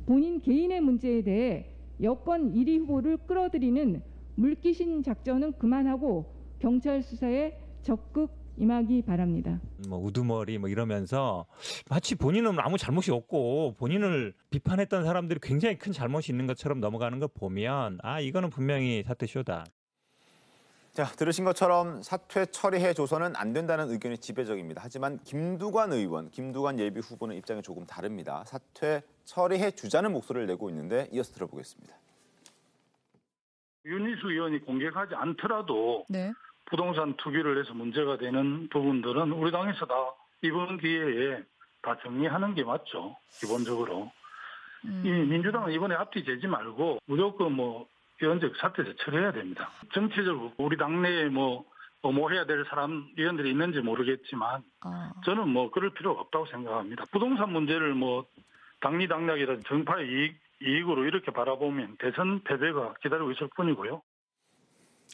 본인 개인의 문제에 대해 여권 1위 후보를 끌어들이는 물귀신 작전은 그만하고 경찰 수사에 적극 임하기 바랍니다. 뭐 우두머리 뭐 이러면서 마치 본인은 아무 잘못이 없고 본인을 비판했던 사람들이 굉장히 큰 잘못이 있는 것처럼 넘어가는 걸 보면 아 이거는 분명히 사퇴쇼다. 자, 들으신 것처럼 사퇴 처리해 줘서는 안 된다는 의견이 지배적입니다. 하지만 김두관 의원, 김두관 예비 후보는 입장이 조금 다릅니다. 사퇴 처리해 주자는 목소리를 내고 있는데 이어서 들어보겠습니다. 윤희숙 의원이 공격하지 않더라도 네. 부동산 투기를 해서 문제가 되는 부분들은 우리 당에서 다 이번 기회에 다 정리하는 게 맞죠. 기본적으로. 이 민주당은 이번에 앞뒤 재지 말고 무조건 뭐 의원직 사퇴에서 처리해야 됩니다. 정치적으로 우리 당내에 뭐 해야 될 사람 의원들이 있는지 모르겠지만 저는 뭐 그럴 필요가 없다고 생각합니다. 부동산 문제를 뭐 당리당략이라 정파의 이익으로 이렇게 바라보면 대선 패배가 기다리고 있을 뿐이고요.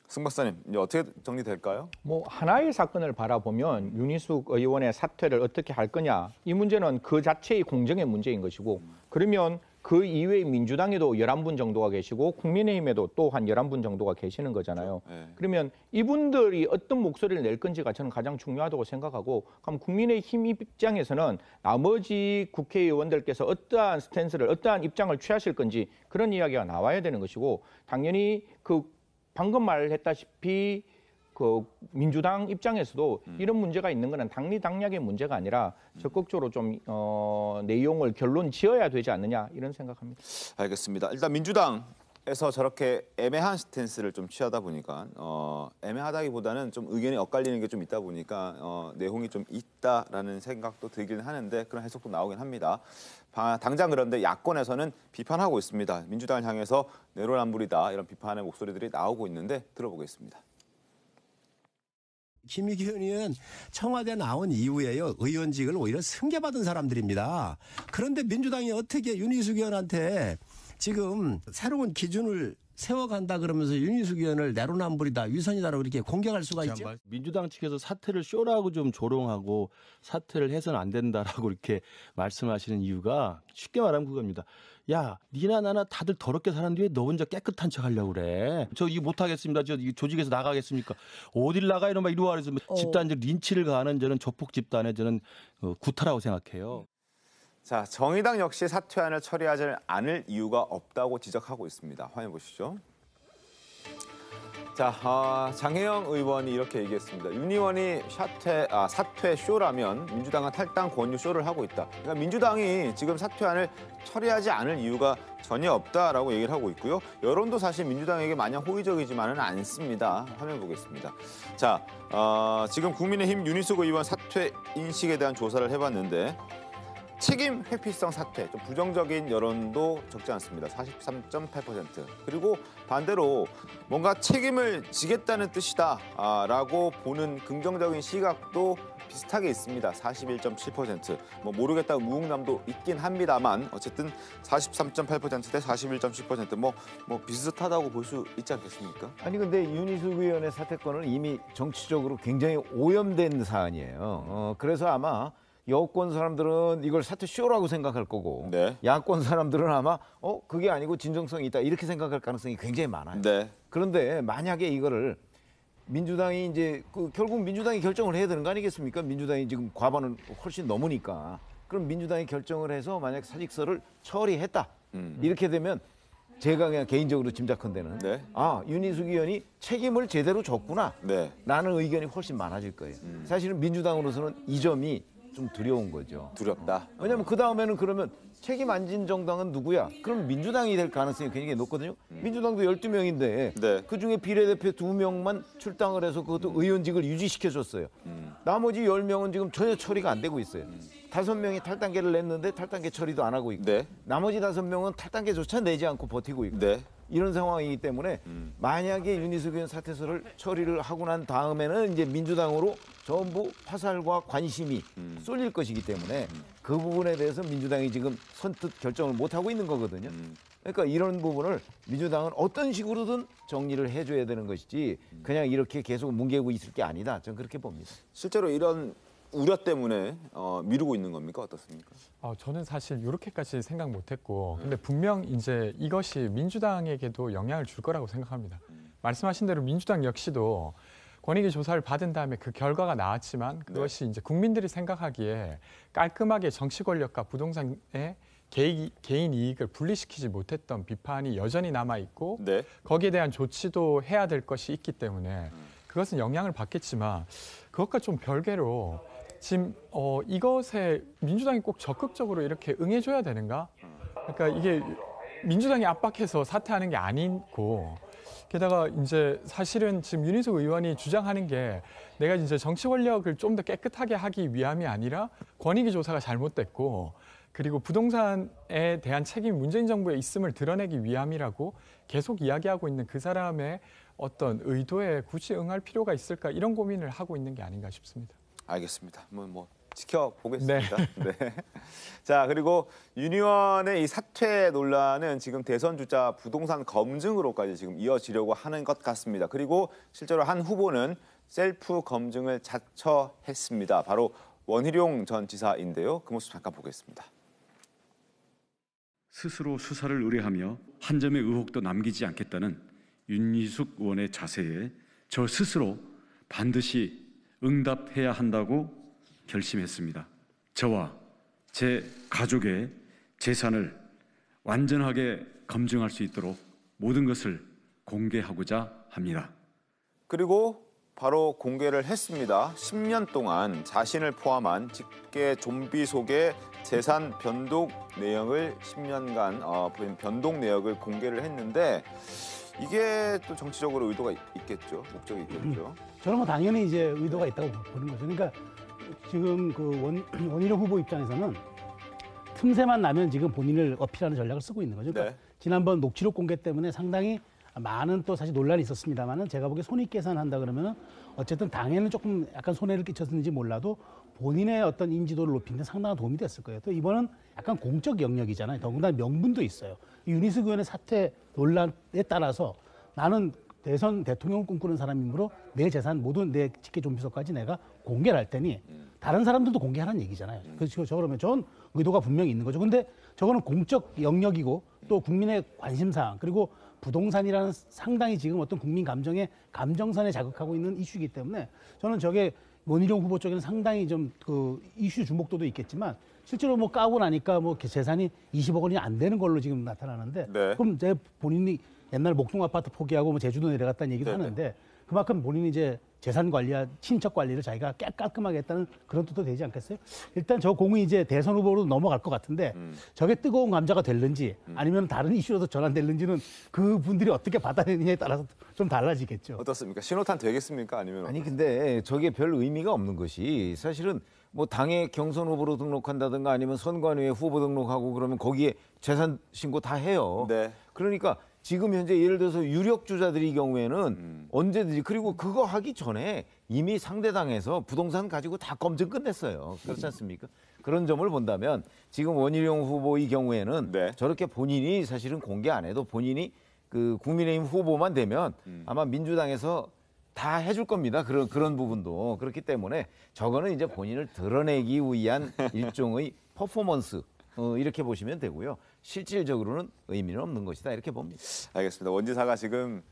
승 박사님, 이제 어떻게 정리될까요? 뭐 하나의 사건을 바라보면 윤희숙 의원의 사퇴를 어떻게 할 거냐, 이 문제는 그 자체의 공정의 문제인 것이고, 그러면 그 이외에 민주당에도 11분 정도가 계시고 국민의힘에도 또 한 11분 정도가 계시는 거잖아요. 네. 그러면 이분들이 어떤 목소리를 낼 건지가 저는 가장 중요하다고 생각하고, 그럼 국민의힘 입장에서는 나머지 국회의원들께서 어떠한 스탠스를, 어떠한 입장을 취하실 건지 그런 이야기가 나와야 되는 것이고, 당연히 그 방금 말했다시피 그 민주당 입장에서도 이런 문제가 있는 것은 당리당략의 문제가 아니라 적극적으로 좀 내용을 결론 지어야 되지 않느냐 이런 생각합니다. 알겠습니다. 일단 민주당에서 저렇게 애매한 스탠스를 좀 취하다 보니까 애매하다기보다는 좀 의견이 엇갈리는 게 좀 있다 보니까 내용이 좀 있다라는 생각도 들긴 하는데 그런 해석도 나오긴 합니다. 당장 그런데 야권에서는 비판하고 있습니다. 민주당을 향해서 내로남불이다 이런 비판의 목소리들이 나오고 있는데 들어보겠습니다. 김의겸 의원 청와대 나온 이후에요. 의원직을 오히려 승계받은 사람들입니다. 그런데 민주당이 어떻게 윤희숙 의원한테 지금 새로운 기준을 세워간다 그러면서 윤희숙 의원을 내로남불이다, 위선이다라고 이렇게 공격할 수가 있죠. 민주당 측에서 사퇴를 쇼라고 좀 조롱하고 사퇴를 해서는 안 된다라고 이렇게 말씀하시는 이유가 쉽게 말하면 그겁니다. 야, 니나 나나 다들 더럽게 사는 뒤에 너 혼자 깨끗한 척 하려고 그래. 저 이거 못하겠습니다. 저 조직에서 나가겠습니까? 어딜 나가 이러면 이리 와 그래서 집단적 린치를 가하는 저는 조폭 집단의 저는 구타라고 생각해요. 자, 정의당 역시 사퇴안을 처리하지 않을 이유가 없다고 지적하고 있습니다. 화면 보시죠. 자, 장혜영 의원이 이렇게 얘기했습니다. 윤 의원이 사퇴 쇼라면 민주당은 탈당 권유 쇼를 하고 있다. 그러니까 민주당이 지금 사퇴안을 처리하지 않을 이유가 전혀 없다라고 얘기를 하고 있고요. 여론도 사실 민주당에게 마냥 호의적이지만은 않습니다. 화면 보겠습니다. 자, 지금 국민의힘 윤희숙 의원 사퇴 인식에 대한 조사를 해봤는데 책임 회피성 사퇴, 좀 부정적인 여론도 적지 않습니다. 43.8%. 그리고 반대로 뭔가 책임을 지겠다는 뜻이다라고 보는 긍정적인 시각도 비슷하게 있습니다. 41.7%. 뭐 모르겠다고 무응남도 있긴 합니다만 어쨌든 43.8% 대 41.7% 뭐 비슷하다고 볼 수 있지 않겠습니까? 아니 근데 윤희숙 의원의 사퇴권은 이미 정치적으로 굉장히 오염된 사안이에요. 그래서 아마 여권 사람들은 이걸 사퇴 쇼라고 생각할 거고 네. 야권 사람들은 아마 그게 아니고 진정성이 있다 이렇게 생각할 가능성이 굉장히 많아요. 네. 그런데 만약에 이거를 민주당이 이제 결국 민주당이 결정을 해야 되는 거 아니겠습니까? 민주당이 지금 과반을 훨씬 넘으니까 그럼 민주당이 결정을 해서 만약 사직서를 처리했다 이렇게 되면 제가 그냥 개인적으로 짐작컨대는 네. 윤희숙 의원이 책임을 제대로 졌구나 네. 라는 의견이 훨씬 많아질 거예요. 사실은 민주당으로서는 이 점이 좀 두려운 거죠. 두렵다. 왜냐하면 그 다음에는 그러면 책임 안 진 정당은 누구야? 그럼 민주당이 될 가능성이 굉장히 높거든요. 민주당도 12명인데 네. 그중에 비례대표 2명만 출당을 해서 그것도 의원직을 유지시켜줬어요. 나머지 10명은 지금 전혀 처리가 안 되고 있어요. 5명이 탈당계를 냈는데 탈당계 처리도 안 하고 있고 네. 나머지 5명은 탈당계조차 내지 않고 버티고 있고 네. 이런 상황이기 때문에 만약에 윤희숙 의원 사퇴서를 처리를 하고 난 다음에는 이제 민주당으로 전부 화살과 관심이 쏠릴 것이기 때문에 그 부분에 대해서 민주당이 지금 선뜻 결정을 못 하고 있는 거거든요. 그러니까 이런 부분을 민주당은 어떤 식으로든 정리를 해줘야 되는 것이지 그냥 이렇게 계속 뭉개고 있을 게 아니다. 저는 그렇게 봅니다. 실제로 이런 우려 때문에 미루고 있는 겁니까? 어떻습니까? 저는 사실 이렇게까지 생각 못했고 근데 분명 이제 이것이 민주당에게도 영향을 줄 거라고 생각합니다. 말씀하신 대로 민주당 역시도 권익위 조사를 받은 다음에 그 결과가 나왔지만 그것이 이제 국민들이 생각하기에 깔끔하게 정치 권력과 부동산의 개인 이익을 분리시키지 못했던 비판이 여전히 남아 있고 거기에 대한 조치도 해야 될 것이 있기 때문에 그것은 영향을 받겠지만 그것과 좀 별개로 지금 이것에 민주당이 꼭 적극적으로 이렇게 응해줘야 되는가? 그러니까 이게 민주당이 압박해서 사퇴하는 게 아니고 게다가 이제 사실은 지금 윤희숙 의원이 주장하는 게 내가 이제 정치 권력을 좀 더 깨끗하게 하기 위함이 아니라 권익위 조사가 잘못됐고 그리고 부동산에 대한 책임이 문재인 정부에 있음을 드러내기 위함이라고 계속 이야기하고 있는 그 사람의 어떤 의도에 굳이 응할 필요가 있을까 이런 고민을 하고 있는 게 아닌가 싶습니다. 알겠습니다. 뭐 지켜보겠습니다. 네. 자, 그리고 윤 의원의 이 사퇴 논란은 지금 대선 주자 부동산 검증으로까지 지금 이어지려고 하는 것 같습니다. 그리고 실제로 한 후보는 셀프 검증을 자처했습니다. 바로 원희룡 전 지사인데요. 그 모습 잠깐 보겠습니다. 스스로 수사를 의뢰하며 한 점의 의혹도 남기지 않겠다는 윤희숙 의원의 자세에 저 스스로 반드시 응답해야 한다고 결심했습니다. 저와 제 가족의 재산을 완전하게 검증할 수 있도록 모든 것을 공개하고자 합니다. 그리고 바로 공개를 했습니다. 10년 동안 자신을 포함한 직계 좀비 속의 재산 변동 내역을 10년간 변동 내역을 공개를 했는데 이게 또 정치적으로 의도가 있겠죠. 목적이 있겠죠. 저는 뭐 당연히 이제 의도가 있다고 보는 거죠. 그러니까 지금 그 원희룡 후보 입장에서는 틈새만 나면 지금 본인을 어필하는 전략을 쓰고 있는 거죠. 그러니까 지난번 녹취록 공개 때문에 상당히 많은 또 사실 논란이 있었습니다만은 제가 보기에 손익계산한다 그러면은 어쨌든 당에는 조금 약간 손해를 끼쳤는지 몰라도 본인의 어떤 인지도를 높이는 데 상당한 도움이 됐을 거예요. 또 이번은 약간 공적 영역이잖아요. 더군다나 명분도 있어요. 윤희숙 의원의 사퇴 논란에 따라서 나는 대선 대통령을 꿈꾸는 사람이므로 내 재산 모든 내 직계 좀비소까지 내가 공개를 할 테니 다른 사람들도 공개하라는 얘기잖아요. 그래서 그러면 전 의도가 분명히 있는 거죠. 근데 저거는 공적 영역이고 또 국민의 관심사항 그리고 부동산이라는 상당히 지금 어떤 국민 감정의 감정선에 자극하고 있는 이슈이기 때문에 저는 저게 원희룡 후보 쪽에는 상당히 좀 그 이슈 주목도도 있겠지만 실제로 뭐 까고 나니까 뭐 재산이 20억 원이 안 되는 걸로 지금 나타나는데 그럼 제 본인이 옛날 목동 아파트 포기하고 뭐 제주도 내려갔다는 얘기도 하는데 그만큼 본인이 이제 재산 관리와 친척 관리를 자기가 깔끔하게 했다는 그런 뜻도 되지 않겠어요? 일단 저 공이 이제 대선 후보로 넘어갈 것 같은데 저게 뜨거운 감자가 될는지 아니면 다른 이슈로도 전환될는지는 그분들이 어떻게 받아내느냐에 따라서 좀 달라지겠죠. 어떻습니까? 신호탄 되겠습니까? 아니면 아니 근데 저게 별 의미가 없는 것이 사실은 뭐 당의 경선 후보로 등록한다든가 아니면 선관위에 후보 등록하고 그러면 거기에 재산 신고 다 해요. 그러니까 지금 현재 예를 들어서 유력 주자들의 경우에는 언제든지 그리고 그거 하기 전에 이미 상대 당에서 부동산 가지고 다 검증 끝냈어요. 그렇지 않습니까? 그런 점을 본다면 지금 원희룡 후보의 경우에는 저렇게 본인이 사실은 공개 안 해도 본인이 그 국민의힘 후보만 되면 아마 민주당에서 다 해줄 겁니다. 그런 부분도. 그렇기 때문에 저거는 이제 본인을 드러내기 위한 일종의 퍼포먼스 이렇게 보시면 되고요. 실질적으로는 의미는 없는 것이다 이렇게 봅니다. 알겠습니다. 원 지사가 지금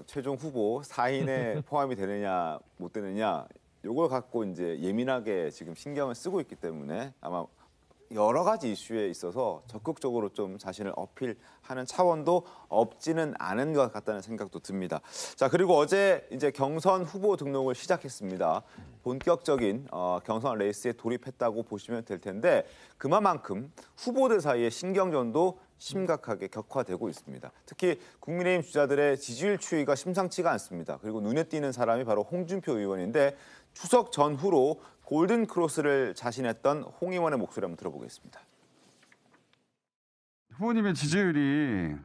최종 후보 4인에 포함이 되느냐 못 되느냐 이걸 갖고 이제 예민하게 지금 신경을 쓰고 있기 때문에 아마 여러 가지 이슈에 있어서 적극적으로 좀 자신을 어필하는 차원도 없지는 않은 것 같다는 생각도 듭니다. 자, 그리고 어제 이제 경선 후보 등록을 시작했습니다. 본격적인 경선 레이스에 돌입했다고 보시면 될 텐데 그만큼 후보들 사이의 신경전도 심각하게 격화되고 있습니다. 특히 국민의힘 주자들의 지지율 추이가 심상치가 않습니다. 그리고 눈에 띄는 사람이 바로 홍준표 의원인데 추석 전후로 골든 크로스를 자신했던 홍 의원의 목소리 한번 들어보겠습니다. 후보님의 지지율이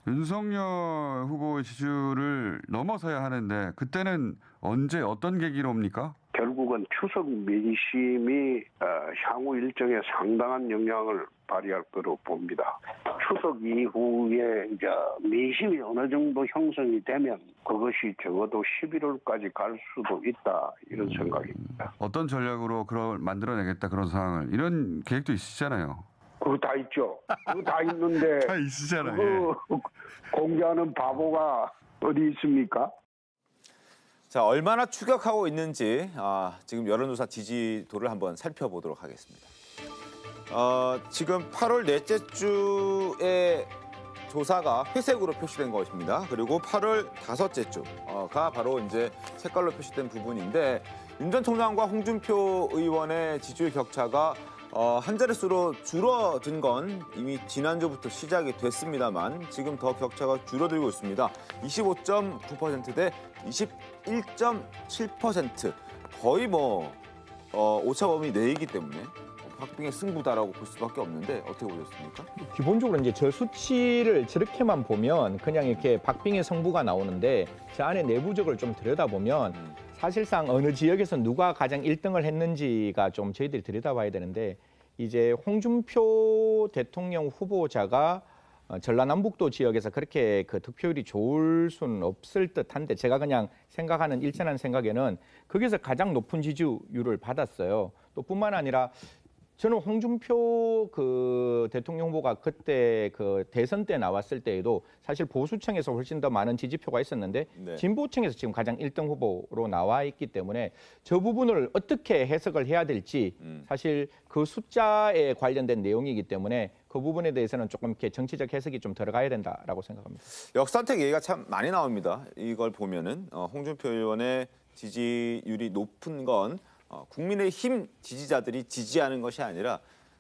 윤석열 후보의 지지율을 넘어서야 하는데 그때는 언제 어떤 계기로입니까? 결국은 추석 민심이 향후 일정에 상당한 영향을 발휘할 거로 봅니다. 추석 이후에 이제 민심이 어느 정도 형성이 되면 그것이 적어도 11월까지 갈 수도 있다 이런 생각입니다. 어떤 전략으로 그걸 만들어내겠다 그런 상황을 이런 계획도 있으시잖아요. 그거 다 있죠. 그거 다 있는데 다 있으잖아요. 그거 공개하는 바보가 어디 있습니까? 자, 얼마나 추격하고 있는지 지금 여론조사 지지도를 한번 살펴보도록 하겠습니다. 지금 8월 넷째 주에 조사가 회색으로 표시된 것입니다. 그리고 8월 다섯째 주가 바로 이제 색깔로 표시된 부분인데 윤 전 총장과 홍준표 의원의 지지율 격차가 한 자릿수로 줄어든 건 이미 지난주부터 시작이 됐습니다만 지금 더 격차가 줄어들고 있습니다. 25.9% 대 21.7%. 거의 오차범위 내이기 때문에 박빙의 승부다라고 볼 수밖에 없는데 어떻게 보셨습니까? 기본적으로 이제 저 수치를 저렇게만 보면 그냥 이렇게 박빙의 승부가 나오는데 저 안에 내부적을 좀 들여다보면 사실상 어느 지역에서 누가 가장 1등을 했는지가 좀 저희들이 들여다봐야 되는데 이제 홍준표 대통령 후보자가 전라남북도 지역에서 그렇게 그 득표율이 좋을 수는 없을 듯한데 제가 그냥 생각하는 일천한 생각에는 거기서 가장 높은 지지율을 받았어요. 또 뿐만 아니라 저는 홍준표 그 대통령 후보가 그때 그 대선 때 나왔을 때에도 사실 보수층에서 훨씬 더 많은 지지표가 있었는데 네. 진보층에서 지금 가장 1등 후보로 나와 있기 때문에 저 부분을 어떻게 해석을 해야 될지 사실 그 숫자에 관련된 내용이기 때문에 그 부분에 대해서는 조금 이렇게 정치적 해석이 좀 들어가야 된다라고 생각합니다. 역선택 얘기가 참 많이 나옵니다. 이걸 보면은 홍준표 의원의 지지율이 높은 건 국민의힘 지지자들이 지지하는 것이 아니라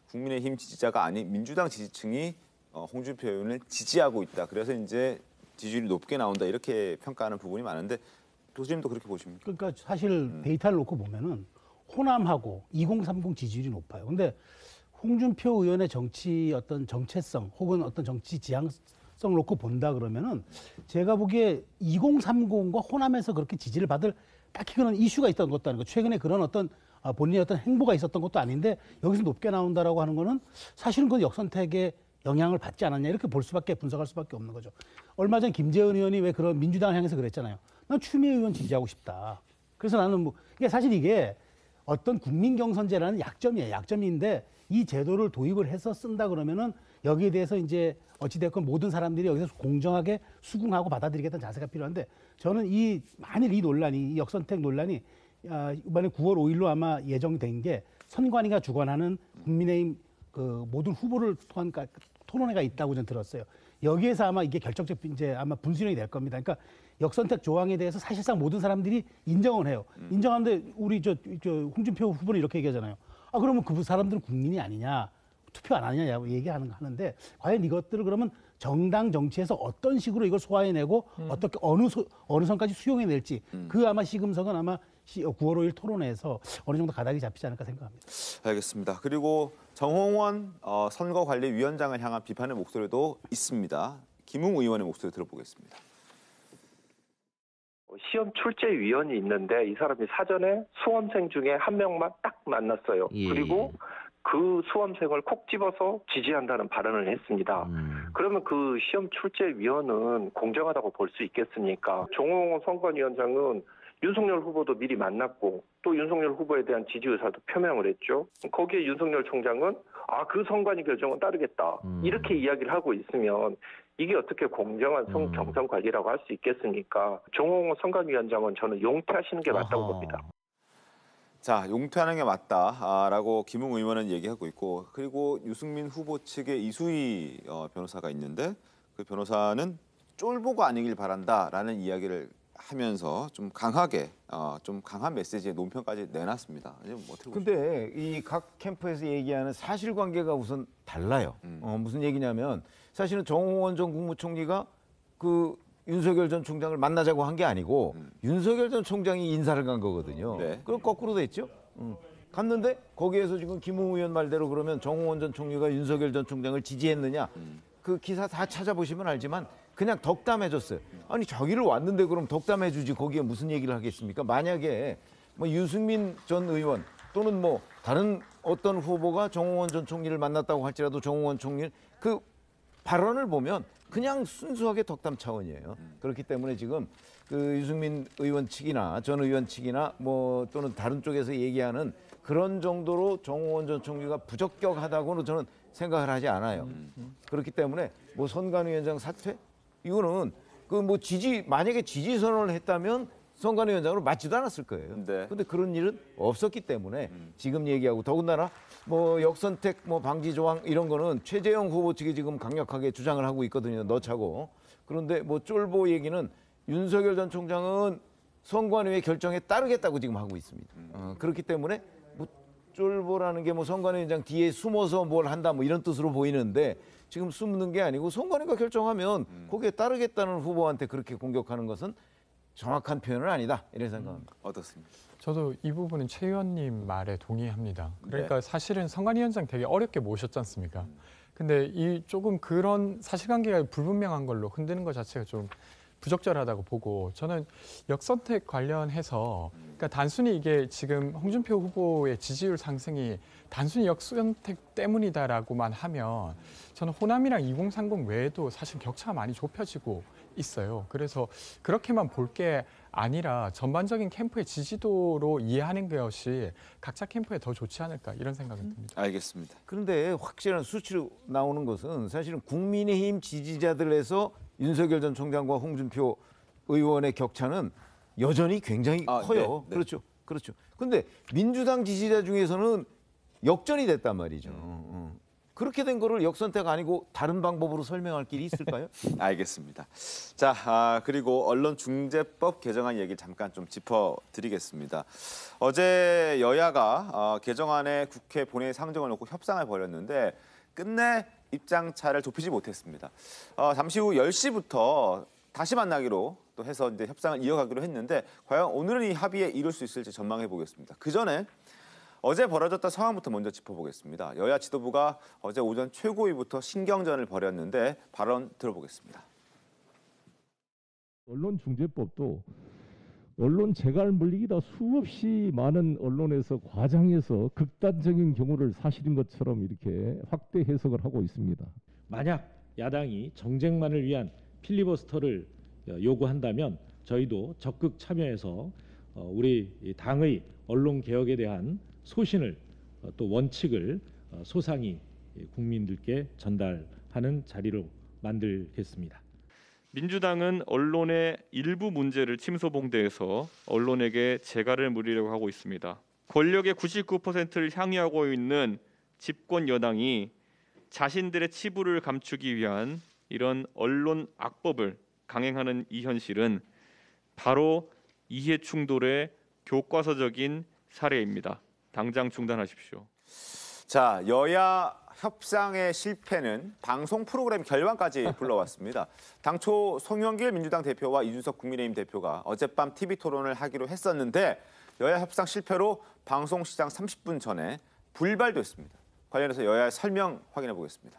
국민의힘 지지자가 아닌 민주당 지지층이 홍준표 의원을 지지하고 있다. 그래서 이제 지지율이 높게 나온다 이렇게 평가하는 부분이 많은데 교수님도 그렇게 보십니까? 그러니까 사실 데이터를 놓고 보면은 호남하고 2030 지지율이 높아요. 근데 홍준표 의원의 정치 어떤 정체성 혹은 어떤 정치 지향성을 놓고 본다 그러면은 제가 보기에 2030과 호남에서 그렇게 지지를 받을 딱히 그런 이슈가 있던 것도 아니고 최근에 그런 어떤 본인의 어떤 행보가 있었던 것도 아닌데 여기서 높게 나온다라고 하는 거는 사실은 그 역선택에 영향을 받지 않았냐 이렇게 분석할 수밖에 없는 거죠. 얼마 전 김재원 의원이 왜 그런 민주당을 향해서 그랬잖아요. 난 추미애 의원 지지하고 싶다. 그래서 나는 이게 사실 이게 어떤 국민 경선제라는 약점이에요. 약점인데 이 제도를 도입을 해서 쓴다 그러면은 여기에 대해서 이제 어찌됐건 모든 사람들이 여기서 공정하게 수긍하고 받아들이겠다는 자세가 필요한데 저는 만일 이 논란이, 이 역선택 논란이 이번에 9월 5일로 아마 예정된 게 선관위가 주관하는 국민의힘 그 모든 후보를 통한 토론회가 있다고 저는 들었어요. 여기에서 아마 이게 결정적 이제 아마 분수령이 될 겁니다. 그러니까 역선택 조항에 대해서 사실상 모든 사람들이 인정을 해요. 인정하는데 우리 저 홍준표 후보는 이렇게 얘기하잖아요. 그러면 그 사람들은 국민이 아니냐, 투표 안 하느냐 얘기하는데 과연 이것들을 그러면 정당 정치에서 어떤 식으로 이걸 소화해내고 어떻게 어느 선까지 수용해낼지 그 아마 시금석은 아마 9월 5일 토론회에서 어느 정도 가닥이 잡히지 않을까 생각합니다. 알겠습니다. 그리고 정홍원 선거관리위원장을 향한 비판의 목소리도 있습니다. 김웅 의원의 목소리 들어보겠습니다. 시험 출제위원이 있는데 이 사람이 사전에 수험생 중에 한 명만 딱 만났어요. 예. 그리고 그 수험생을 콕 집어서 지지한다는 발언을 했습니다. 그러면 그 시험 출제위원은 공정하다고 볼 수 있겠습니까? 정홍원 선관위원장은 윤석열 후보도 미리 만났고 또 윤석열 후보에 대한 지지 의사도 표명을 했죠. 거기에 윤석열 총장은 그 선관위 결정은 따르겠다. 이렇게 이야기를 하고 있으면 이게 어떻게 공정한 경선 관리라고 할 수 있겠습니까? 정홍원 선관위원장은 저는 용퇴하시는 게 맞다고 봅니다. 자, 용퇴하는 게 맞다라고 김웅 의원은 얘기하고 있고 그리고 유승민 후보 측의 이수희 변호사가 있는데 그 변호사는 쫄보가 아니길 바란다라는 이야기를 하면서 좀 강하게 좀 강한 메시지의 논평까지 내놨습니다. 근데 이 각 캠프에서 얘기하는 사실관계가 우선 달라요. 무슨 얘기냐면 사실은 정홍원 전 국무총리가 그 윤석열 전 총장을 만나자고 한 게 아니고 윤석열 전 총장이 인사를 간 거거든요. 네. 그럼 거꾸로 됐죠. 갔는데 거기에서 지금 김웅 의원 말대로 그러면 정홍원 전 총리가 윤석열 전 총장을 지지했느냐. 그 기사 다 찾아보시면 알지만 그냥 덕담해줬어요. 아니 자기를 왔는데 그럼 덕담해주지 거기에 무슨 얘기를 하겠습니까? 만약에 뭐 유승민 전 의원 또는 뭐 다른 어떤 후보가 정홍원 전 총리를 만났다고 할지라도 정홍원 총리 그 발언을 보면 그냥 순수하게 덕담 차원이에요. 그렇기 때문에 지금 그 유승민 의원 측이나 전 의원 측이나 뭐 또는 다른 쪽에서 얘기하는 그런 정도로 정홍원 전 총리가 부적격하다고는 저는 생각을 하지 않아요. 그렇기 때문에 뭐 선관위원장 사퇴 이거는 그 뭐 만약에 지지 선언을 했다면 선관위원장으로 맞지도 않았을 거예요. 근데 그런 일은 없었기 때문에 지금 얘기하고 더군다나 뭐 역선택 뭐 방지 조항 이런 거는 최재형 후보 측이 지금 강력하게 주장을 하고 있거든요. 넣자고. 그런데 뭐 쫄보 얘기는 윤석열 전 총장은 선관위의 결정에 따르겠다고 지금 하고 있습니다. 그렇기 때문에 뭐 쫄보라는 게 뭐 선관위원장 뒤에 숨어서 뭘 한다 뭐 이런 뜻으로 보이는데 지금 숨는 게 아니고 선관위가 결정하면 거기에 따르겠다는 후보한테 그렇게 공격하는 것은 정확한 표현은 아니다 이런 생각합니다. 어떻습니까? 저도 이 부분은 최 의원님 말에 동의합니다. 그러니까 사실은 선관위원장 되게 어렵게 모셨지 않습니까? 근데 이 조금 그런 사실관계가 불분명한 걸로 흔드는 것 자체가 좀 부적절하다고 보고 저는 역선택 관련해서 그러니까 단순히 이게 지금 홍준표 후보의 지지율 상승이 단순히 역선택 때문이다라고만 하면 저는 호남이랑 2030 외에도 사실 격차가 많이 좁혀지고 있어요. 그래서 그렇게만 볼 게 아니라 전반적인 캠프의 지지도로 이해하는 것이 각자 캠프에 더 좋지 않을까 이런 생각이 듭니다. 알겠습니다. 그런데 확실한 수치로 나오는 것은 사실은 국민의힘 지지자들에서 윤석열 전 총장과 홍준표 의원의 격차는 여전히 굉장히 커요. 네. 그렇죠. 그렇죠. 근데 민주당 지지자 중에서는 역전이 됐단 말이죠. 그렇게 된 거를 역선택 아니고 다른 방법으로 설명할 길이 있을까요? 알겠습니다. 자, 그리고 언론중재법 개정안 얘기 잠깐 좀 짚어드리겠습니다. 어제 여야가 개정안에 국회 본회의 상정을 놓고 협상을 벌였는데 끝내 입장차를 좁히지 못했습니다. 잠시 후 10시부터 다시 만나기로 또 해서 이제 협상을 이어가기로 했는데 과연 오늘은 이 합의에 이룰 수 있을지 전망해 보겠습니다. 그 전에 어제 벌어졌던 상황부터 먼저 짚어보겠습니다. 여야 지도부가 어제 오전 최고위부터 신경전을 벌였는데 발언 들어보겠습니다. 언론중재법도 언론 재갈 물리기다 수없이 많은 언론에서 과장해서 극단적인 경우를 사실인 것처럼 이렇게 확대 해석을 하고 있습니다. 만약 야당이 정쟁만을 위한 필리버스터를 요구한다면 저희도 적극 참여해서 우리 당의 언론 개혁에 대한 소신을 또 원칙을 소상히 국민들께 전달하는 자리로 만들겠습니다. 민주당은 언론의 일부 문제를 침소봉대해서 언론에게 재갈을 물리려고 하고 있습니다. 권력의 99%를 향유하고 있는 집권 여당이 자신들의 치부를 감추기 위한 이런 언론 악법을 강행하는 이 현실은 바로 이해 충돌의 교과서적인 사례입니다. 당장 중단하십시오. 자, 여야 협상의 실패는 방송 프로그램 결방까지 불러왔습니다. 당초 송영길 민주당 대표와 이준석 국민의힘 대표가 어젯밤 TV 토론을 하기로 했었는데 여야 협상 실패로 방송 시작 30분 전에 불발됐습니다. 관련해서 여야의 설명 확인해 보겠습니다.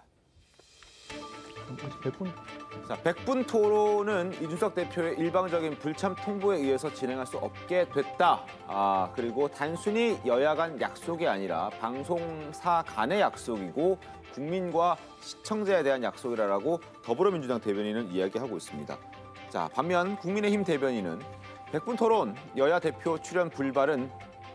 100분 토론은 이준석 대표의 일방적인 불참 통보에 의해서 진행할 수 없게 됐다. 그리고 단순히 여야 간 약속이 아니라 방송사 간의 약속이고 국민과 시청자에 대한 약속이라고 더불어민주당 대변인은 이야기하고 있습니다. 자, 반면 국민의힘 대변인은 100분 토론 여야 대표 출연 불발은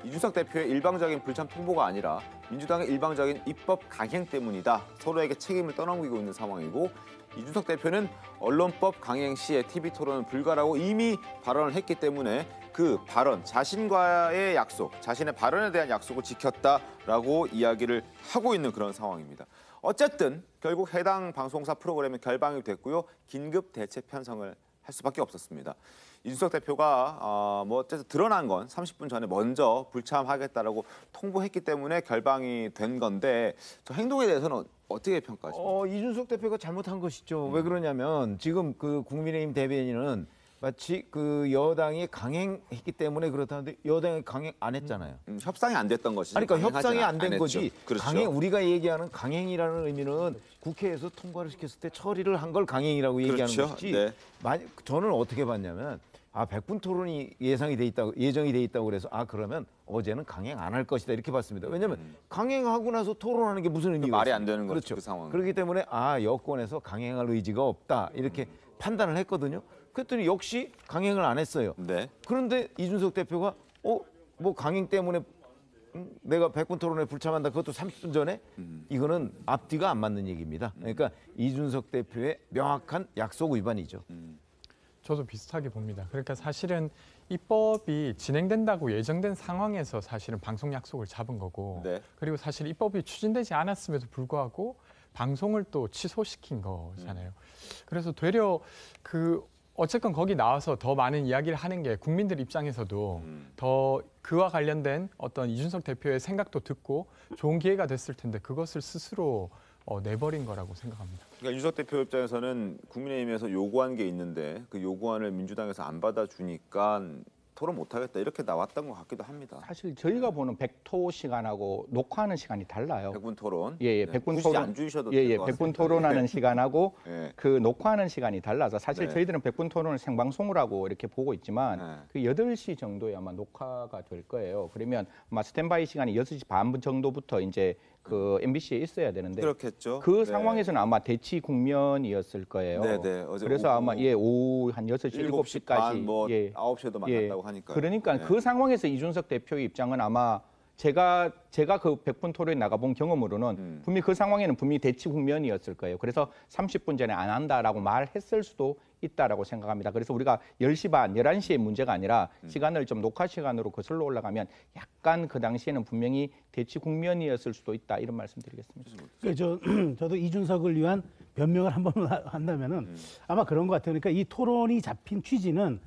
이준석 대표의 일방적인 불참 통보가 아니라 민주당의 일방적인 입법 강행 때문이다. 서로에게 책임을 떠넘기고 있는 상황이고 이준석 대표는 언론법 강행 시에 TV 토론은 불가라고 이미 발언을 했기 때문에 그 발언, 자신과의 약속, 자신의 발언에 대한 약속을 지켰다라고 이야기를 하고 있는 그런 상황입니다. 어쨌든 결국 해당 방송사 프로그램은 결방이 됐고요. 긴급 대책 편성을 할 수밖에 없었습니다. 이준석 대표가 뭐 어쨌든 드러난 건 30분 전에 먼저 불참하겠다라고 통보했기 때문에 결방이 된 건데 저 행동에 대해서는 어떻게 평가하십니까? 이준석 대표가 잘못한 것이죠. 왜 그러냐면 지금 그 국민의힘 대변인은 마치 그 여당이 강행했기 때문에 그렇다는데 여당이 강행 안 했잖아요. 협상이 안 됐던 것이죠. 그러니까 협상이 안 된 거지. 그렇죠. 강행 우리가 얘기하는 강행이라는 의미는 국회에서 통과를 시켰을 때 처리를 한 걸 강행이라고 얘기하는 그렇죠. 것이지. 네. 저는 어떻게 봤냐면 100분 토론이 예정이 돼 있다고 그래서 그러면 어제는 강행 안 할 것이다 이렇게 봤습니다. 왜냐하면 강행하고 나서 토론하는 게 무슨 의미가 말이 안 되는 그렇죠. 거죠. 그 상황은. 그렇기 때문에 여권에서 강행할 의지가 없다 이렇게 판단을 했거든요. 그랬더니 역시 강행을 안 했어요. 네. 그런데 이준석 대표가 뭐 강행 때문에 내가 100분 토론에 불참한다. 그것도 30분 전에 이거는 앞뒤가 안 맞는 얘기입니다. 그러니까 이준석 대표의 명확한 약속 위반이죠. 저도 비슷하게 봅니다. 그러니까 사실은 입법이 진행된다고 예정된 상황에서 사실은 방송 약속을 잡은 거고 네. 그리고 사실 입법이 추진되지 않았음에도 불구하고 방송을 또 취소시킨 거잖아요. 그래서 되려 어쨌건 거기 나와서 더 많은 이야기를 하는 게 국민들 입장에서도 더 그와 관련된 어떤 이준석 대표의 생각도 듣고 좋은 기회가 됐을 텐데 그것을 스스로 내버린 거라고 생각합니다. 그러니까 이준석 대표 입장에서는 국민의힘에서 요구한 게 있는데 그 요구안을 민주당에서 안 받아주니까 토론 못하겠다 이렇게 나왔던 것 같기도 합니다. 사실 저희가 보는 백토 시간하고 녹화하는 시간이 달라요. 100분 토론. 예, 네, 100분 굳이 토론. 안 주셔도 예, 될 것 100분 같습니다. 토론하는 네. 시간하고 네. 그 녹화하는 시간이 달라서 사실 네. 저희들은 100분 토론을 생방송을 하고 이렇게 보고 있지만 그 8시 정도에 아마 녹화가 될 거예요. 그러면 아마 스탠바이 시간이 6시 반 정도부터 이제 그 MBC에 있어야 되는데 그렇겠죠. 그 네. 상황에서는 아마 대치 국면이었을 거예요. 네, 네. 어제 그래서 아마 오후 한 6시, 7시 7시까지 반, 뭐 9시에도 만났다고 하니까요. 그러니까 네. 그 상황에서 이준석 대표의 입장은 아마 제가 그 100분 토론에 나가본 경험으로는 분명히 그 상황에는 분명히 대치 국면이었을 거예요. 그래서 30분 전에 안 한다라고 말했을 수도 있다라고 생각합니다. 그래서 우리가 10시 반, 11시의 문제가 아니라 시간을 좀 녹화 시간으로 거슬러 올라가면 약간 그 당시에는 분명히 대치 국면이었을 수도 있다 이런 말씀드리겠습니다. 저도 이준석을 위한 변명을 한번 한다면은 아마 그런 것 같아요. 그러니까 이 토론이 잡힌 취지는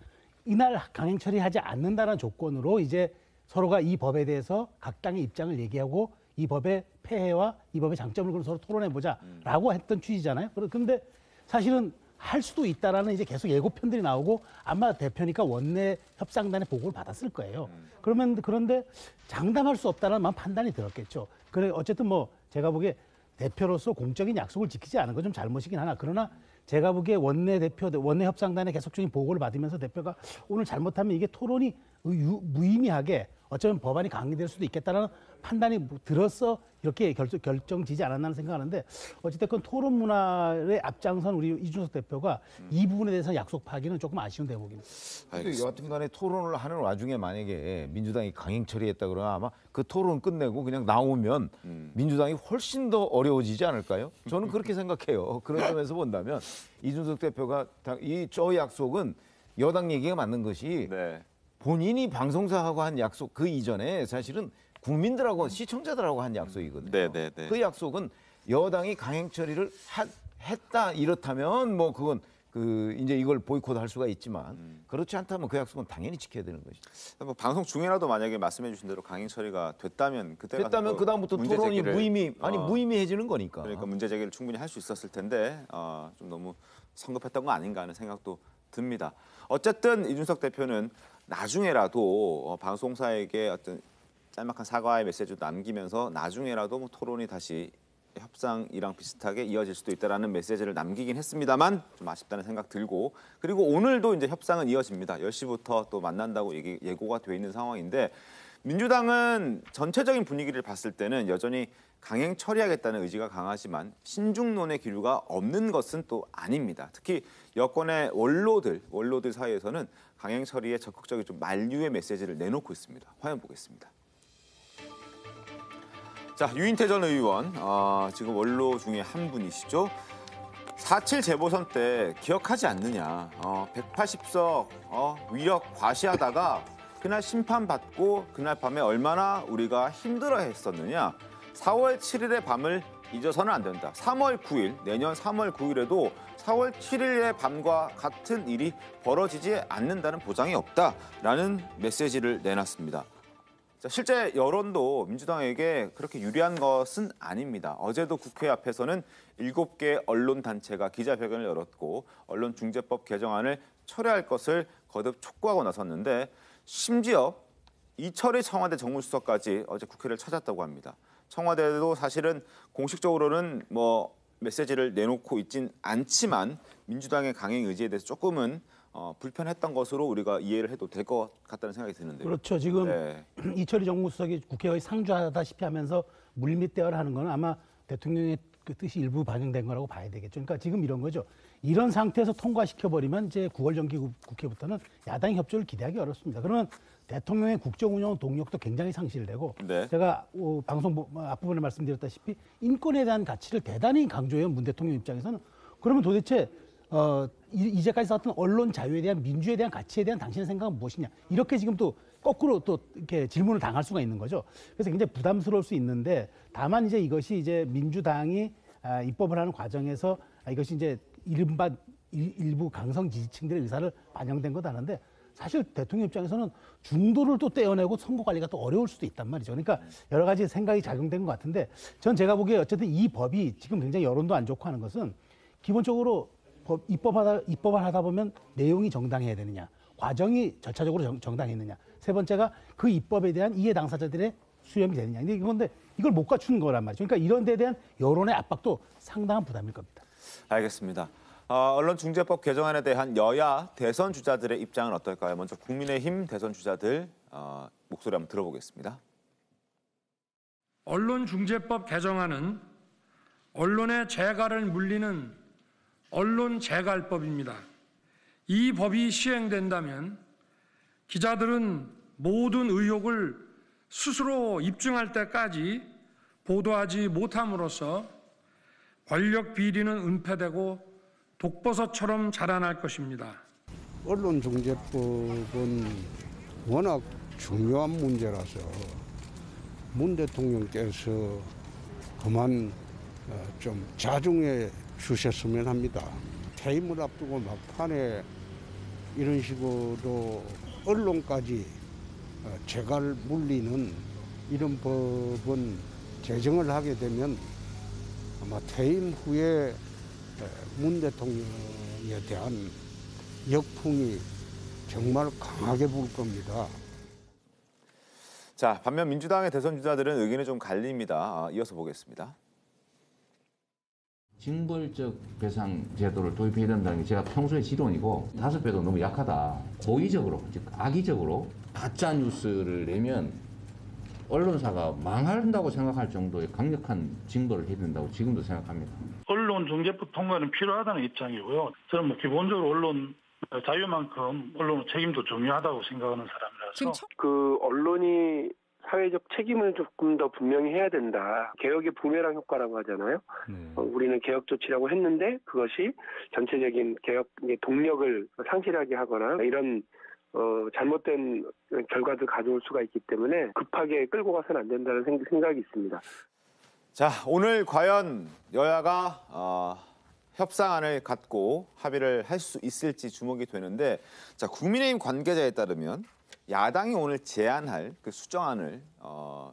이날 강행 처리하지 않는다는 조건으로 이제 서로가 이 법에 대해서 각 당의 입장을 얘기하고 이 법의 폐해와 이 법의 장점을 그럼 서로 토론해보자라고 했던 취지잖아요. 그런데 사실은 할 수도 있다라는 이제 계속 예고편들이 나오고 아마 대표니까 원내 협상단의 보고를 받았을 거예요. 그런데 장담할 수 없다는 판단이 들었겠죠. 그래 어쨌든 뭐 제가 보기에 대표로서 공적인 약속을 지키지 않은 건 좀 잘못이긴 하나 그러나 제가 보기에 원내 협상단의 계속적인 보고를 받으면서 대표가 오늘 잘못하면 이게 토론이 무의미하게 어쩌면 법안이 강행될 수도 있겠다는 판단이 들어서 이렇게 결정지지 않았나는 생각하는데 어찌됐건 토론 문화의 앞장선 우리 이준석 대표가 이 부분에 대해서 약속 파기는 조금 아쉬운 대목입니다. 여하튼간에 토론을 하는 와중에 만약에 민주당이 강행 처리했다 그러면 아마 그 토론 끝내고 그냥 나오면 민주당이 훨씬 더 어려워지지 않을까요? 저는 그렇게 생각해요. 그런 점에서 본다면 이준석 대표가 저 약속은 여당 얘기가 맞는 것이 본인이 방송사하고 한 약속 그 이전에 사실은 국민들하고 시청자들하고 한 약속이거든요. 그 약속은 여당이 강행 처리를 했다 이렇다면 뭐 그건 이제 이걸 보이콧할 수가 있지만 그렇지 않다면 그 약속은 당연히 지켜야 되는 것이죠. 뭐 방송 중에라도 만약에 말씀해 주신 대로 강행 처리가 됐다면 그다음부터 토론이 무의미해지는 거니까. 그러니까 문제 제기를 충분히 할 수 있었을 텐데 좀 너무 성급했던 거 아닌가 하는 생각도 듭니다. 어쨌든 이준석 대표는 나중에라도 방송사에게 어떤 짤막한 사과의 메시지도 남기면서 나중에라도 뭐 토론이 다시 협상이랑 비슷하게 이어질 수도 있다라는 메시지를 남기긴 했습니다만 좀 아쉽다는 생각 들고 그리고 오늘도 이제 협상은 이어집니다. 10시부터 또 만난다고 예고가 돼 있는 상황인데 민주당은 전체적인 분위기를 봤을 때는 여전히 강행 처리하겠다는 의지가 강하지만 신중론의 기류가 없는 것은 또 아닙니다. 특히 여권의 원로들 사이에서는 강행 처리에 적극적인 좀 만류의 메시지를 내놓고 있습니다. 화면 보겠습니다. 자, 유인태 전 의원, 지금 원로 중에 한 분이시죠. 4.7 재보선 때 기억하지 않느냐. 180석 위력 과시하다가 그날 심판받고 그날 밤에 얼마나 우리가 힘들어했었느냐. 4월 7일의 밤을 잊어서는 안 된다. 3월 9일, 내년 3월 9일에도 4월 7일의 밤과 같은 일이 벌어지지 않는다는 보장이 없다라는 메시지를 내놨습니다. 실제 여론도 민주당에게 그렇게 유리한 것은 아닙니다. 어제도 국회 앞에서는 7개 언론단체가 기자회견을 열었고 언론중재법 개정안을 철회할 것을 거듭 촉구하고 나섰는데 심지어 이철의 청와대 정무수석까지 어제 국회를 찾았다고 합니다. 청와대도 사실은 공식적으로는 뭐 메시지를 내놓고 있진 않지만 민주당의 강행 의지에 대해서 조금은 불편했던 것으로 우리가 이해를 해도 될 것 같다는 생각이 드는데요. 그렇죠. 지금 이철희 정무수석이 국회의 상주하다시피 하면서 물밑대화를 하는 건 아마 대통령의 그 뜻이 일부 반영된 거라고 봐야 되겠죠. 그러니까 지금 이런 거죠. 이런 상태에서 통과시켜버리면 이제 9월 정기 국회부터는 야당 협조를 기대하기 어렵습니다. 그러면 대통령의 국정운영 동력도 굉장히 상실되고 제가 방송 앞부분에 말씀드렸다시피 인권에 대한 가치를 대단히 강조해요. 문 대통령 입장에서는. 그러면 도대체 이제까지 썼던 언론 자유에 대한 민주에 대한 가치에 대한 당신의 생각은 무엇이냐 이렇게 지금 또 거꾸로 또 이렇게 질문을 당할 수가 있는 거죠. 그래서 굉장히 부담스러울 수 있는데 다만 이제 이것이 이제 민주당이 입법을 하는 과정에서 이것이 이제 이른바 일부 강성 지지층들의 의사를 반영된 거다는데 사실 대통령 입장에서는 중도를 또 떼어내고 선거 관리가 또 어려울 수도 있단 말이죠. 그러니까 여러 가지 생각이 작용된 것 같은데 전 제가 보기에 어쨌든 이 법이 지금 굉장히 여론도 안 좋고 하는 것은 기본적으로 입법을 하다 보면 내용이 정당해야 되느냐, 과정이 절차적으로 정당했느냐, 세 번째가 그 입법에 대한 이해 당사자들의 수렴이 되느냐. 근데 이걸 못 갖추는 거란 말이죠. 그러니까 이런 데에 대한 여론의 압박도 상당한 부담일 겁니다. 알겠습니다. 언론중재법 개정안에 대한 여야 대선 주자들의 입장은 어떨까요? 먼저 국민의힘 대선 주자들 목소리 한번 들어보겠습니다. 언론중재법 개정안은 언론의 재갈을 물리는 언론재갈법입니다. 이 법이 시행된다면 기자들은 모든 의혹을 스스로 입증할 때까지 보도하지 못함으로써 권력 비리는 은폐되고 독버섯처럼 자라날 것입니다. 언론중재법은 워낙 중요한 문제라서 문 대통령께서 그만 좀 자중해 주셨으면 합니다. 퇴임을 앞두고 막판에 이런 식으로 언론까지 재갈 물리는 이런 법은 제정을 하게 되면 아마 퇴임 후에 문 대통령에 대한 역풍이 정말 강하게 불 겁니다. 자, 반면 민주당의 대선 주자들은 의견이 좀 갈립니다. 이어서 보겠습니다. 징벌적 배상 제도를 도입해야 된다는 게 제가 평소의 지론이고 5배도 너무 약하다. 고의적으로, 즉 악의적으로 가짜 뉴스를 내면 언론사가 망한다고 생각할 정도의 강력한 징벌을 해야 된다고 지금도 생각합니다. 언론중재법 통과는 필요하다는 입장이고요. 저는 뭐 기본적으로 언론 자유만큼 언론 책임도 중요하다고 생각하는 사람이라서 그 언론이 사회적 책임을 조금 더 분명히 해야 된다. 개혁의 부메랑 효과라고 하잖아요. 우리는 개혁 조치라고 했는데 그것이 전체적인 개혁의 동력을 상실하게 하거나 이런 잘못된 결과를 가져올 수가 있기 때문에 급하게 끌고 가서는 안 된다는 생각이 있습니다. 자, 오늘 과연 여야가 협상안을 갖고 합의를 할 수 있을지 주목이 되는데, 자, 국민의힘 관계자에 따르면 야당이 오늘 제안할 그 수정안을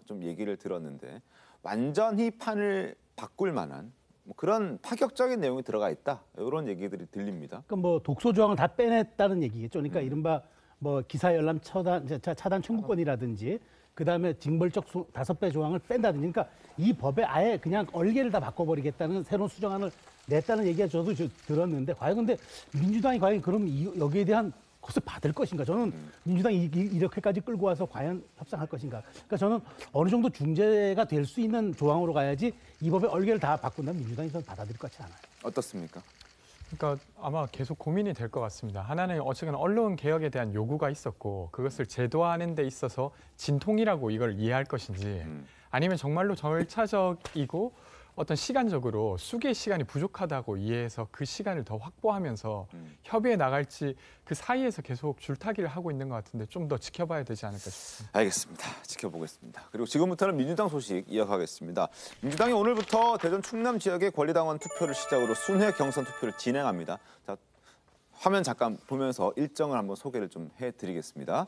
좀 얘기를 들었는데 완전히 판을 바꿀 만한 뭐 그런 파격적인 내용이 들어가 있다, 이런 얘기들이 들립니다. 그러니까 뭐 독소 조항을 다 빼냈다는 얘기겠죠. 그러니까 이른바 뭐 기사 열람 차단 청구권이라든지 그다음에 징벌적 5배 조항을 뺀다든지, 그러니까 이 법에 아예 그냥 얼개를 다 바꿔버리겠다는 새로운 수정안을 냈다는 얘기가 저도 들었는데, 과연 근데 민주당이 과연 그럼 여기에 대한 것을 받을 것인가? 저는 민주당이 이렇게까지 끌고 와서 과연 협상할 것인가? 그러니까 저는 어느 정도 중재가 될 수 있는 조항으로 가야지 이 법의 얼개를 다 바꾼다면 민주당이 좀 받아들일 것 같지 않아요. 어떻습니까? 그러니까 아마 계속 고민이 될 것 같습니다. 하나는 어쨌든 언론 개혁에 대한 요구가 있었고 그것을 제도화하는 데 있어서 진통이라고 이걸 이해할 것인지, 아니면 정말로 절차적이고 어떤 시간적으로 수기의 시간이 부족하다고 이해해서 그 시간을 더 확보하면서 협의에 나갈지, 그 사이에서 계속 줄타기를 하고 있는 것 같은데 좀 더 지켜봐야 되지 않을까 싶습니다. 알겠습니다. 지켜보겠습니다. 그리고 지금부터는 민주당 소식 이어가겠습니다. 민주당이 오늘부터 대전 충남 지역의 권리당원 투표를 시작으로 순회 경선 투표를 진행합니다. 자, 화면 잠깐 보면서 일정을 한번 소개를 좀 해드리겠습니다.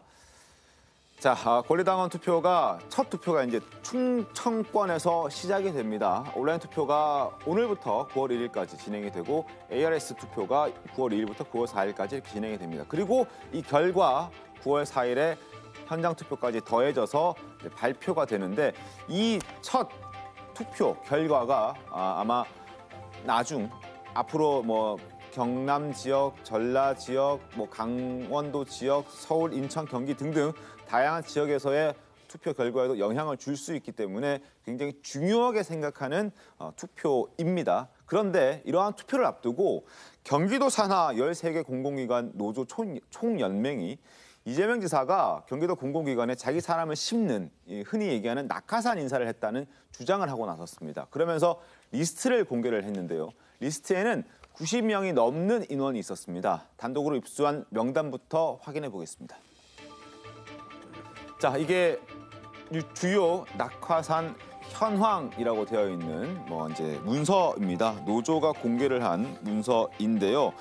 자, 권리당원 투표가 첫 투표가 이제 충청권에서 시작이 됩니다. 온라인 투표가 오늘부터 9월 1일까지 진행이 되고 ARS 투표가 9월 2일부터 9월 4일까지 이렇게 진행이 됩니다. 그리고 이 결과 9월 4일에 현장 투표까지 더해져서 발표가 되는데, 이 첫 투표 결과가 아마 앞으로 뭐 경남 지역, 전라 지역, 뭐 강원도 지역, 서울, 인천, 경기 등등 다양한 지역에서의 투표 결과에도 영향을 줄 수 있기 때문에 굉장히 중요하게 생각하는 투표입니다. 그런데 이러한 투표를 앞두고 경기도 산하 13개 공공기관 노조 총연맹이 이재명 지사가 경기도 공공기관에 자기 사람을 심는, 흔히 얘기하는 낙하산 인사를 했다는 주장을 하고 나섰습니다. 그러면서 리스트를 공개를 했는데요. 리스트에는 90명이 넘는 인원이 있었습니다. 단독으로 입수한 명단부터 확인해 보겠습니다. 자, 이게 주요 낙하산 현황이라고 되어 있는 이제 문서입니다. 노조가 공개를 한 문서인데요.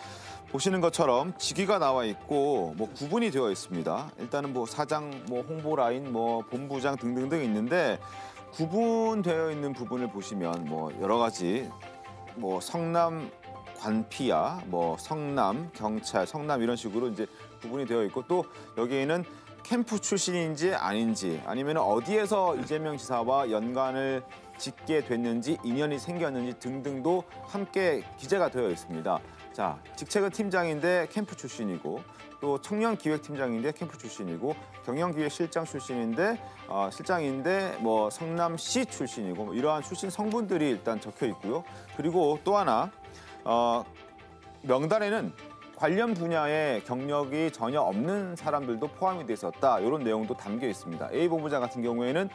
보시는 것처럼 직위가 나와 있고 구분이 되어 있습니다. 일단은 사장, 홍보 라인, 본부장 등등등 있는데 구분되어 있는 부분을 보시면 여러 가지 성남 관피야, 성남 경찰, 성남 이런 식으로 이제 구분이 되어 있고 또 여기에는 캠프 출신인지 아닌지 아니면 어디에서 이재명 지사와 연관을 짓게 됐는지 인연이 생겼는지 등등도 함께 기재가 되어 있습니다. 자, 직책은 팀장인데 캠프 출신이고 또 청년기획팀장인데 캠프 출신이고 경영기획실장 출신인데 실장인데 성남시 출신이고 이러한 출신 성분들이 일단 적혀 있고요. 그리고 또 하나 명단에는 관련 분야의 경력이 전혀 없는 사람들도 포함이 돼 있었다. 이런 내용도 담겨 있습니다. A 본부장 같은 경우에는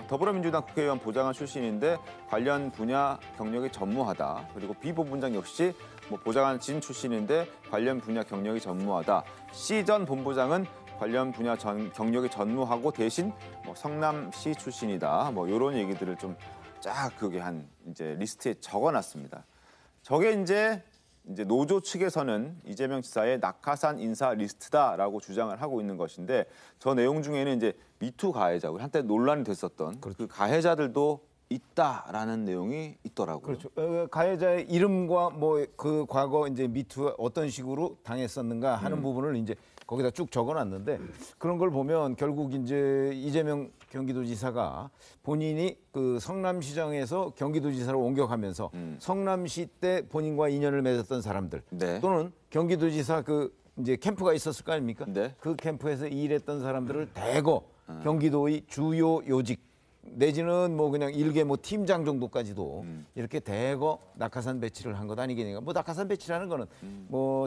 더불어민주당 국회의원 보좌관 출신인데 관련 분야 경력이 전무하다. 그리고 B 본부장 역시 보좌관 진 출신인데 관련 분야 경력이 전무하다. C 전 본부장은 관련 분야 경력이 전무하고 대신 성남시 출신이다. 이런 얘기들을 좀 쫙 그게 이제 리스트에 적어놨습니다. 저게 이제 노조 측에서는 이재명 지사의 낙하산 인사 리스트다라고 주장을 하고 있는 것인데 저 내용 중에는 이제 미투 가해자, 한때 논란이 됐었던 그 가해자들도 있다라는 내용이 있더라고요. 그렇죠. 가해자의 이름과 그 과거 이제 미투가 어떤 식으로 당했었는가 하는 부분을 이제 거기다 쭉 적어놨는데 그런 걸 보면 결국 이제 이재명 경기도지사가 본인이 그 성남시장에서 경기도지사로 옮겨가면서 성남시 때 본인과 인연을 맺었던 사람들 또는 경기도지사 그 이제 캠프가 있었을 거 아닙니까? 그 캠프에서 일했던 사람들을 대거 경기도의 주요 요직 내지는 그냥 일개 팀장 정도까지도 이렇게 대거 낙하산 배치를 한 것 아니겠는가? 낙하산 배치라는 거는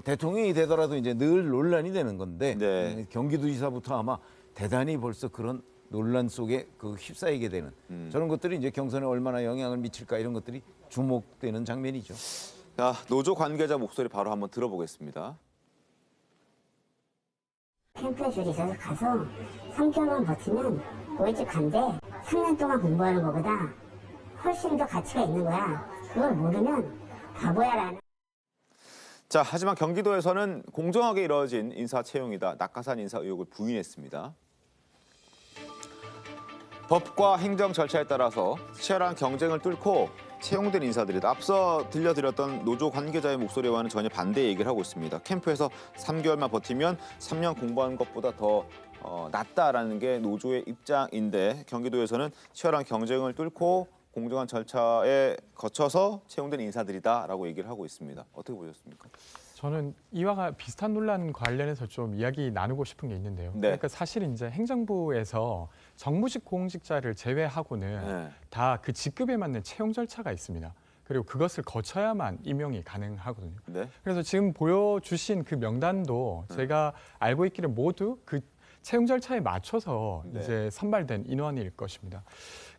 대통령이 되더라도 이제 늘 논란이 되는 건데 경기도지사부터 아마 대단히 벌써 그런 논란 속에 휩싸이게 되는 저런 것들이 이제 경선에 얼마나 영향을 미칠까 이런 것들이 주목되는 장면이죠. 자, 노조 관계자 목소리 바로 한번 들어보겠습니다. 캠프에 줄이 있어서 가서 3개월만 버티면 월직 간대. 3년 동안 공부하는 것보다 훨씬 더 가치가 있는 거야. 그걸 모르면 바보야라는. 자, 하지만 경기도에서는 공정하게 이루어진 인사 채용이다. 낙하산 인사 의혹을 부인했습니다. 법과 행정 절차에 따라서 치열한 경쟁을 뚫고 채용된 인사들이다. 앞서 들려드렸던 노조 관계자의 목소리와는 전혀 반대 얘기를 하고 있습니다. 캠프에서 3개월만 버티면 3년 공부한 것보다 더 낫다라는 게 노조의 입장인데 경기도에서는 치열한 경쟁을 뚫고 공정한 절차에 거쳐서 채용된 인사들이다라고 얘기를 하고 있습니다. 어떻게 보셨습니까? 저는 이와 비슷한 논란 관련해서 좀 이야기 나누고 싶은 게 있는데요. 그러니까 사실 이제 행정부에서 정무직 공직자를 제외하고는 다 그 직급에 맞는 채용 절차가 있습니다. 그리고 그것을 거쳐야만 임용이 가능하거든요. 그래서 지금 보여주신 그 명단도 제가 알고 있기를 모두 그 채용 절차에 맞춰서 이제 선발된 인원일 것입니다.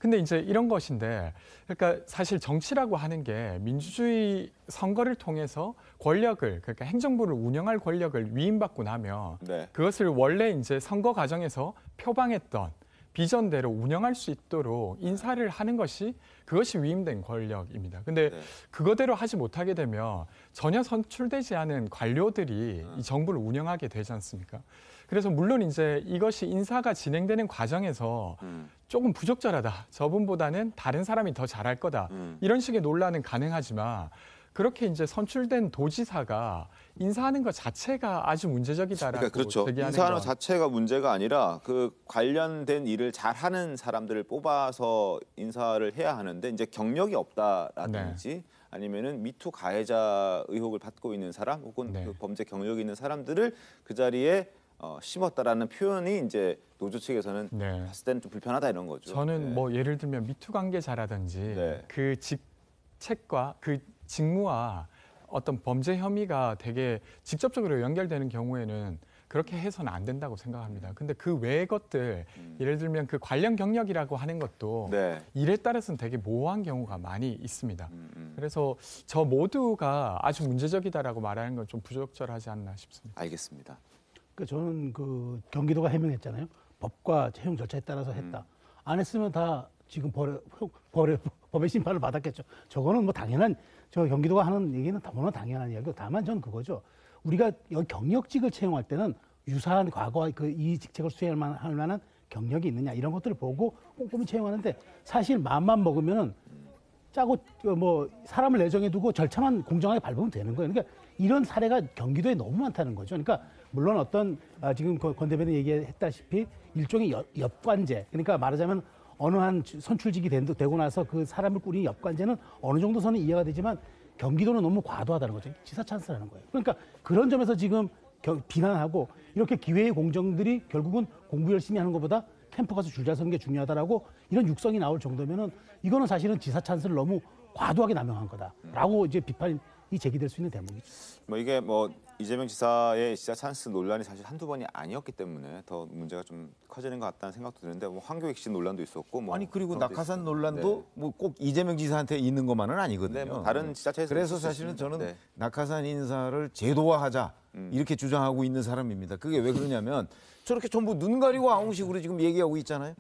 근데 이제 이런 것인데, 그러니까 사실 정치라고 하는 게 민주주의 선거를 통해서 권력을, 그러니까 행정부를 운영할 권력을 위임받고 나면 그것을 원래 이제 선거 과정에서 표방했던 비전대로 운영할 수 있도록 인사를 하는 것이 그것이 위임된 권력입니다. 근데 그거대로 하지 못하게 되면 전혀 선출되지 않은 관료들이 이 정부를 운영하게 되지 않습니까? 그래서 물론 이제 이것이 인사가 진행되는 과정에서 조금 부적절하다. 저분보다는 다른 사람이 더 잘할 거다. 이런 식의 논란은 가능하지만 그렇게 이제 선출된 도지사가 인사하는 것 자체가 아주 문제적이다라고 그러니까 그렇죠. 제기하는 인사하는 것. 자체가 문제가 아니라 그 관련된 일을 잘하는 사람들을 뽑아서 인사를 해야 하는데 이제 경력이 없다라든지 아니면은 미투 가해자 의혹을 받고 있는 사람 혹은 그 범죄 경력이 있는 사람들을 그 자리에 심었다라는 표현이 이제 노조 측에서는 봤을 때는 좀 불편하다 이런 거죠. 저는 뭐 예를 들면 미투 관계자라든지 그 직책과 그 직무와 어떤 범죄 혐의가 되게 직접적으로 연결되는 경우에는 그렇게 해서는 안 된다고 생각합니다. 근데 그 외의 것들, 예를 들면 그 관련 경력이라고 하는 것도 일에 따라서는 되게 모호한 경우가 많이 있습니다. 그래서 저 모두가 아주 문제적이다라고 말하는 건 좀 부적절하지 않나 싶습니다. 알겠습니다. 저는 그 경기도가 해명했잖아요. 법과 채용 절차에 따라서 했다. 안 했으면 다 지금 법의 심판을 받았겠죠. 저거는 뭐 당연한, 저 경기도가 하는 얘기는 너무나 당연한 이야기고, 다만 전 그거죠. 우리가 여기 경력직을 채용할 때는 유사한 과거와 이 직책을 수행할 만한 경력이 있느냐 이런 것들을 보고 꼼꼼히 채용하는데, 사실 마음만 먹으면은 짜고 뭐 사람을 내정해 두고 절차만 공정하게 밟으면 되는 거예요. 그러니까 이런 사례가 경기도에 너무 많다는 거죠. 그러니까 물론 어떤 지금 권 대변인 얘기했다시피 일종의 엽관제, 그러니까 말하자면 어느 한 선출직이 되고 나서 그 사람을 꾸린 엽관제는 어느 정도 선은 이해가 되지만 경기도는 너무 과도하다는 거죠. 지사 찬스라는 거예요. 그러니까 그런 점에서 지금 비난하고, 이렇게 기회의 공정들이 결국은 공부 열심히 하는 것보다 캠프 가서 줄 잘 서는 게 중요하다라고 이런 육성이 나올 정도면은 이거는 사실은 지사 찬스를 너무 과도하게 남용한 거다라고 이제 비판이 제기될 수 있는 대목이죠. 뭐 이게 뭐 이재명 지사의 지사 찬스 논란이 사실 한두 번이 아니었기 때문에 더 문제가 좀 커지는 것 같다는 생각도 드는데, 뭐 황교익 씨 논란도 있었고, 뭐 아니 그리고 그런 것도 낙하산 있었고. 논란도 네. 뭐 꼭 이재명 지사한테 있는 것만은 아니거든요. 네, 뭐 다른 지자체에서 그래서 있을 수 사실은 있습니다. 저는 네. 낙하산 인사를 제도화하자 이렇게 주장하고 있는 사람입니다. 그게 왜 그러냐면 저렇게 전부 눈 가리고 아웅식으로 지금 얘기하고 있잖아요.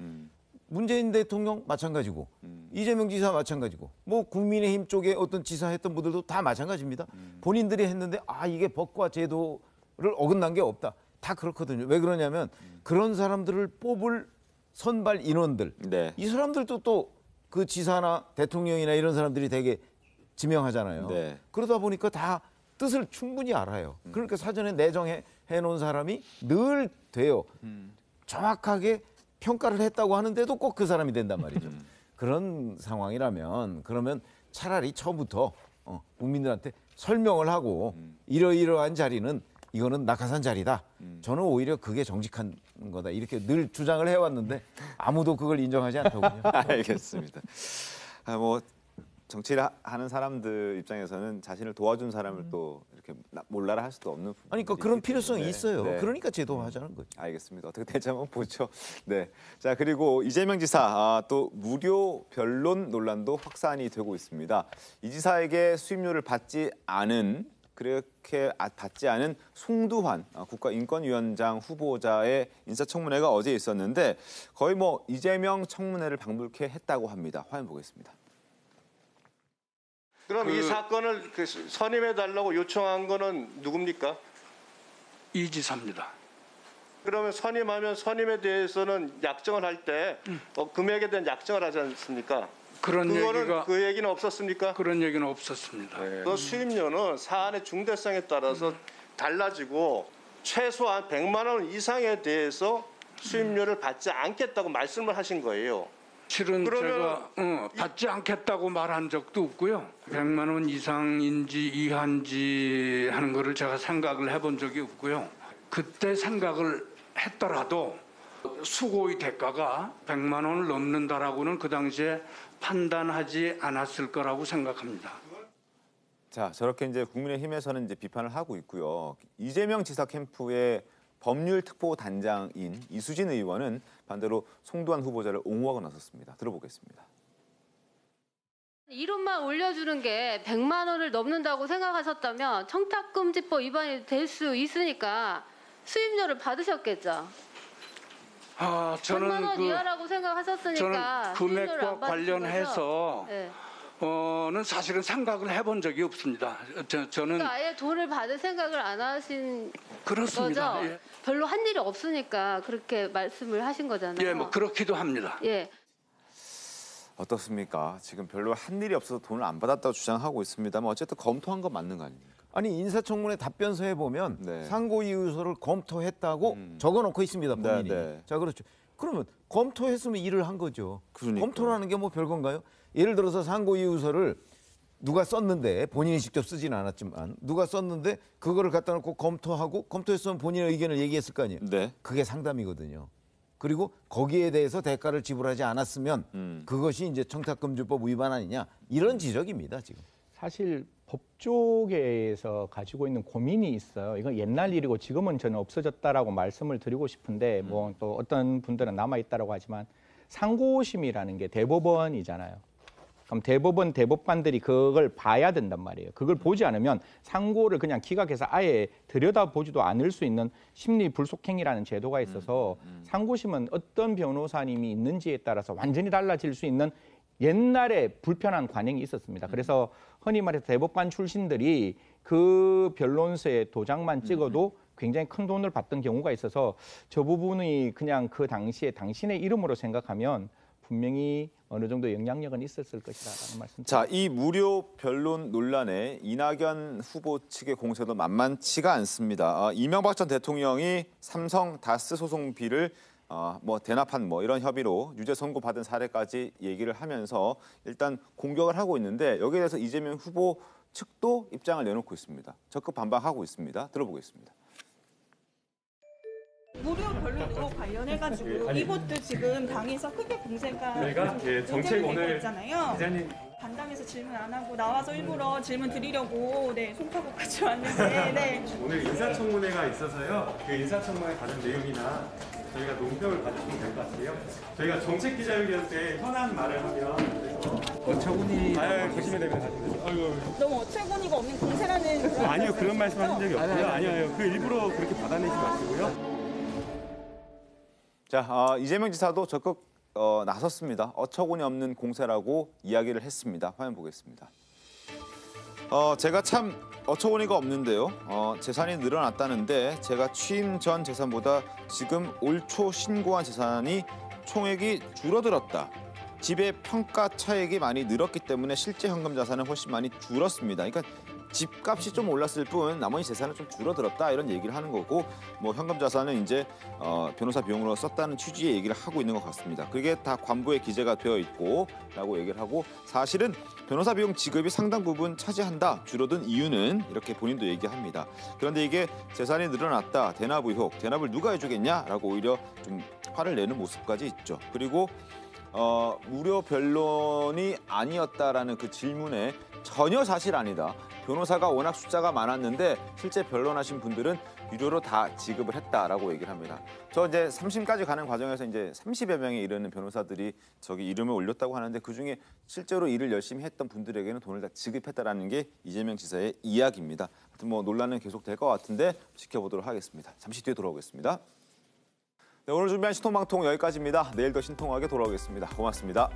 문재인 대통령 마찬가지고 이재명 지사 마찬가지고 뭐 국민의힘 쪽에 어떤 지사 했던 분들도 다 마찬가지입니다. 본인들이 했는데 이게 법과 제도를 어긋난 게 없다. 다 그렇거든요. 왜 그러냐면 그런 사람들을 뽑을 선발 인원들, 네. 이 사람들도 또 그 지사나 대통령이나 이런 사람들이 되게 지명하잖아요. 네. 그러다 보니까 다 뜻을 충분히 알아요. 그러니까 사전에 내정해 놓은 사람이 늘 돼요. 정확하게 평가를 했다고 하는데도 꼭 그 사람이 된단 말이죠. 그런 상황이라면 그러면 차라리 처음부터 국민들한테 설명을 하고 이러이러한 자리는 이거는 낙하산 자리다. 저는 오히려 그게 정직한 거다. 이렇게 늘 주장을 해왔는데 아무도 그걸 인정하지 않더군요. 알겠습니다. 뭐 정치를 하는 사람들 입장에서는 자신을 도와준 사람을 또 이렇게 몰라라 할 수도 없는 부분이 아니, 그런 있기 필요성이 때문에. 있어요. 네. 그러니까 제도화하자는 거죠. 알겠습니다. 어떻게 될지 한번 보죠. 네. 자, 그리고 이재명 지사 또 무료 변론 논란도 확산이 되고 있습니다. 이 지사에게 수임료를 받지 않은 송두환 국가인권위원장 후보자의 인사청문회가 어제 있었는데 거의 뭐 이재명 청문회를 방불케 했다고 합니다. 화면 보겠습니다. 그럼 이 사건을 선임해달라고 요청한 거는 누굽니까? 이 지사입니다. 그러면 선임하면 선임에 대해서는 약정을 할 때 금액에 대한 약정을 하지 않습니까? 그 얘기는 없었습니까? 그런 얘기는 없었습니다. 그 수임료는 사안의 중대성에 따라서 달라지고 최소한 100만 원 이상에 대해서 수임료를 받지 않겠다고 말씀을 하신 거예요. 실은 제가 받지 않겠다고 말한 적도 없고요. 100만 원 이상인지 이하인지 하는 거를 제가 생각을 해본 적이 없고요. 그때 생각을 했더라도 수고의 대가가 100만 원을 넘는다라고는 그 당시에 판단하지 않았을 거라고 생각합니다. 자, 저렇게 이제 국민의힘에서는 이제 비판을 하고 있고요. 이재명 지사 캠프의 법률 특보 단장인 이수진 의원은 반대로 송두환 후보자를 옹호하고 나섰습니다. 들어보겠습니다. 이름만 올려주는 게 100만 원을 넘는다고 생각하셨다면 청탁금지법 위반이 될 수 있으니까 수임료를 받으셨겠죠. 저는 100만 원 이하라고 생각하셨으니까 저는 금액과 관련해서 는 사실은 생각을 해본 적이 없습니다. 저는 그러니까 아예 돈을 받을 생각을 안 하신 그렇습니다. 거죠. 예. 별로 한 일이 없으니까 그렇게 말씀을 하신 거잖아요. 예, 뭐 그렇기도 합니다. 예. 어떻습니까? 지금 별로 한 일이 없어서 돈을 안 받았다고 주장하고 있습니다만 어쨌든 검토한 건 맞는 거 아닙니까? 아니 인사청문회 답변서에 보면 네. 상고이유서를 검토했다고 적어놓고 있습니다. 본인이. 네. 자, 그렇죠. 그러면 검토했으면 일을 한 거죠. 그러니까요. 검토라는 게 뭐 별건가요? 예를 들어서 상고이유서를 누가 썼는데 본인이 직접 쓰지는 않았지만 누가 썼는데 그거를 갖다 놓고 검토하고 검토했으면 본인의 의견을 얘기했을 거 아니에요. 네. 그게 상담이거든요. 그리고 거기에 대해서 대가를 지불하지 않았으면 그것이 이제 청탁금지법 위반 아니냐 이런 지적입니다. 지금. 사실 법조계에서 가지고 있는 고민이 있어요. 이건 옛날 일이고 지금은 저는 없어졌다라고 말씀을 드리고 싶은데 뭐 또 어떤 분들은 남아 있다라고 하지만 상고심이라는 게 대법원이잖아요. 그럼 대법원 대법관들이 그걸 봐야 된단 말이에요. 그걸 보지 않으면 상고를 그냥 기각해서 아예 들여다보지도 않을 수 있는 심리 불속행이라는 제도가 있어서 상고심은 어떤 변호사님이 있는지에 따라서 완전히 달라질 수 있는 옛날에 불편한 관행이 있었습니다. 그래서 흔히 말해서 대법관 출신들이 그 변론서에 도장만 찍어도 굉장히 큰 돈을 받던 경우가 있어서 저 부분이 그냥 그 당시에 당신의 이름으로 생각하면 분명히 어느 정도 영향력은 있었을 것이라는 말씀. 자, 이 무료 변론 논란에 이낙연 후보 측의 공세도 만만치가 않습니다. 이명박 전 대통령이 삼성 다스 소송비를 대납한 이런 협의로 유죄 선고받은 사례까지 얘기를 하면서 일단 공격을 하고 있는데 여기에 대해서 이재명 후보 측도 입장을 내놓고 있습니다. 적극 반박하고 있습니다. 들어보겠습니다. 무료 변론으로 관련해가지고 이것도 지금 당에서 크게 공세가 저희가 정책 오늘 있잖아요. 기자님 간담회에서 질문 안 하고 나와서 일부러 질문 드리려고 손가락까지 왔는데 오늘 인사청문회가 있어서요. 그 인사청문회 관련 내용이나 저희가 논평을 받으시면 될 것 같아요. 저희가 정책 기자회견 때 현안 말을 하면 어처구니 보시면 되면 가지고 너무 어처구니가 없는 공세라는 그런 아니요 그런 말씀하신 적이 없고요. 아니요 그 일부러 그렇게 받아내지 마시고요. 자, 이재명 지사도 적극 나섰습니다. 어처구니 없는 공세라고 이야기를 했습니다. 화면 보겠습니다. 제가 참 어처구니가 없는데요. 재산이 늘어났다는데 제가 취임 전 재산보다 지금 올 초 신고한 재산이 총액이 줄어들었다. 집의 평가 차익이 많이 늘었기 때문에 실제 현금 자산은 훨씬 많이 줄었습니다. 그러니까 집값이 좀 올랐을 뿐 나머지 재산은 좀 줄어들었다 이런 얘기를 하는 거고 현금 자산은 이제 변호사 비용으로 썼다는 취지의 얘기를 하고 있는 것 같습니다. 그게 다 관부에 기재가 되어 있고라고 얘기를 하고 사실은 변호사 비용 지급이 상당 부분 차지한다. 줄어든 이유는 이렇게 본인도 얘기합니다. 그런데 이게 재산이 늘어났다. 대납 의혹. 대납을 누가 해주겠냐라고 오히려 좀 화를 내는 모습까지 있죠. 그리고 무료 변론이 아니었다라는 그 질문에 전혀 사실 아니다. 변호사가 워낙 숫자가 많았는데 실제 변론하신 분들은 유료로 다 지급을 했다라고 얘기를 합니다. 저 이제 3심까지 가는 과정에서 이제 30여 명에 이르는 변호사들이 저기 이름을 올렸다고 하는데 그중에 실제로 일을 열심히 했던 분들에게는 돈을 다 지급했다라는 게 이재명 지사의 이야기입니다. 하여튼 논란은 계속될 것 같은데 지켜보도록 하겠습니다. 잠시 뒤에 돌아오겠습니다. 네, 오늘 준비한 신통방통 여기까지입니다. 내일 더 신통하게 돌아오겠습니다. 고맙습니다.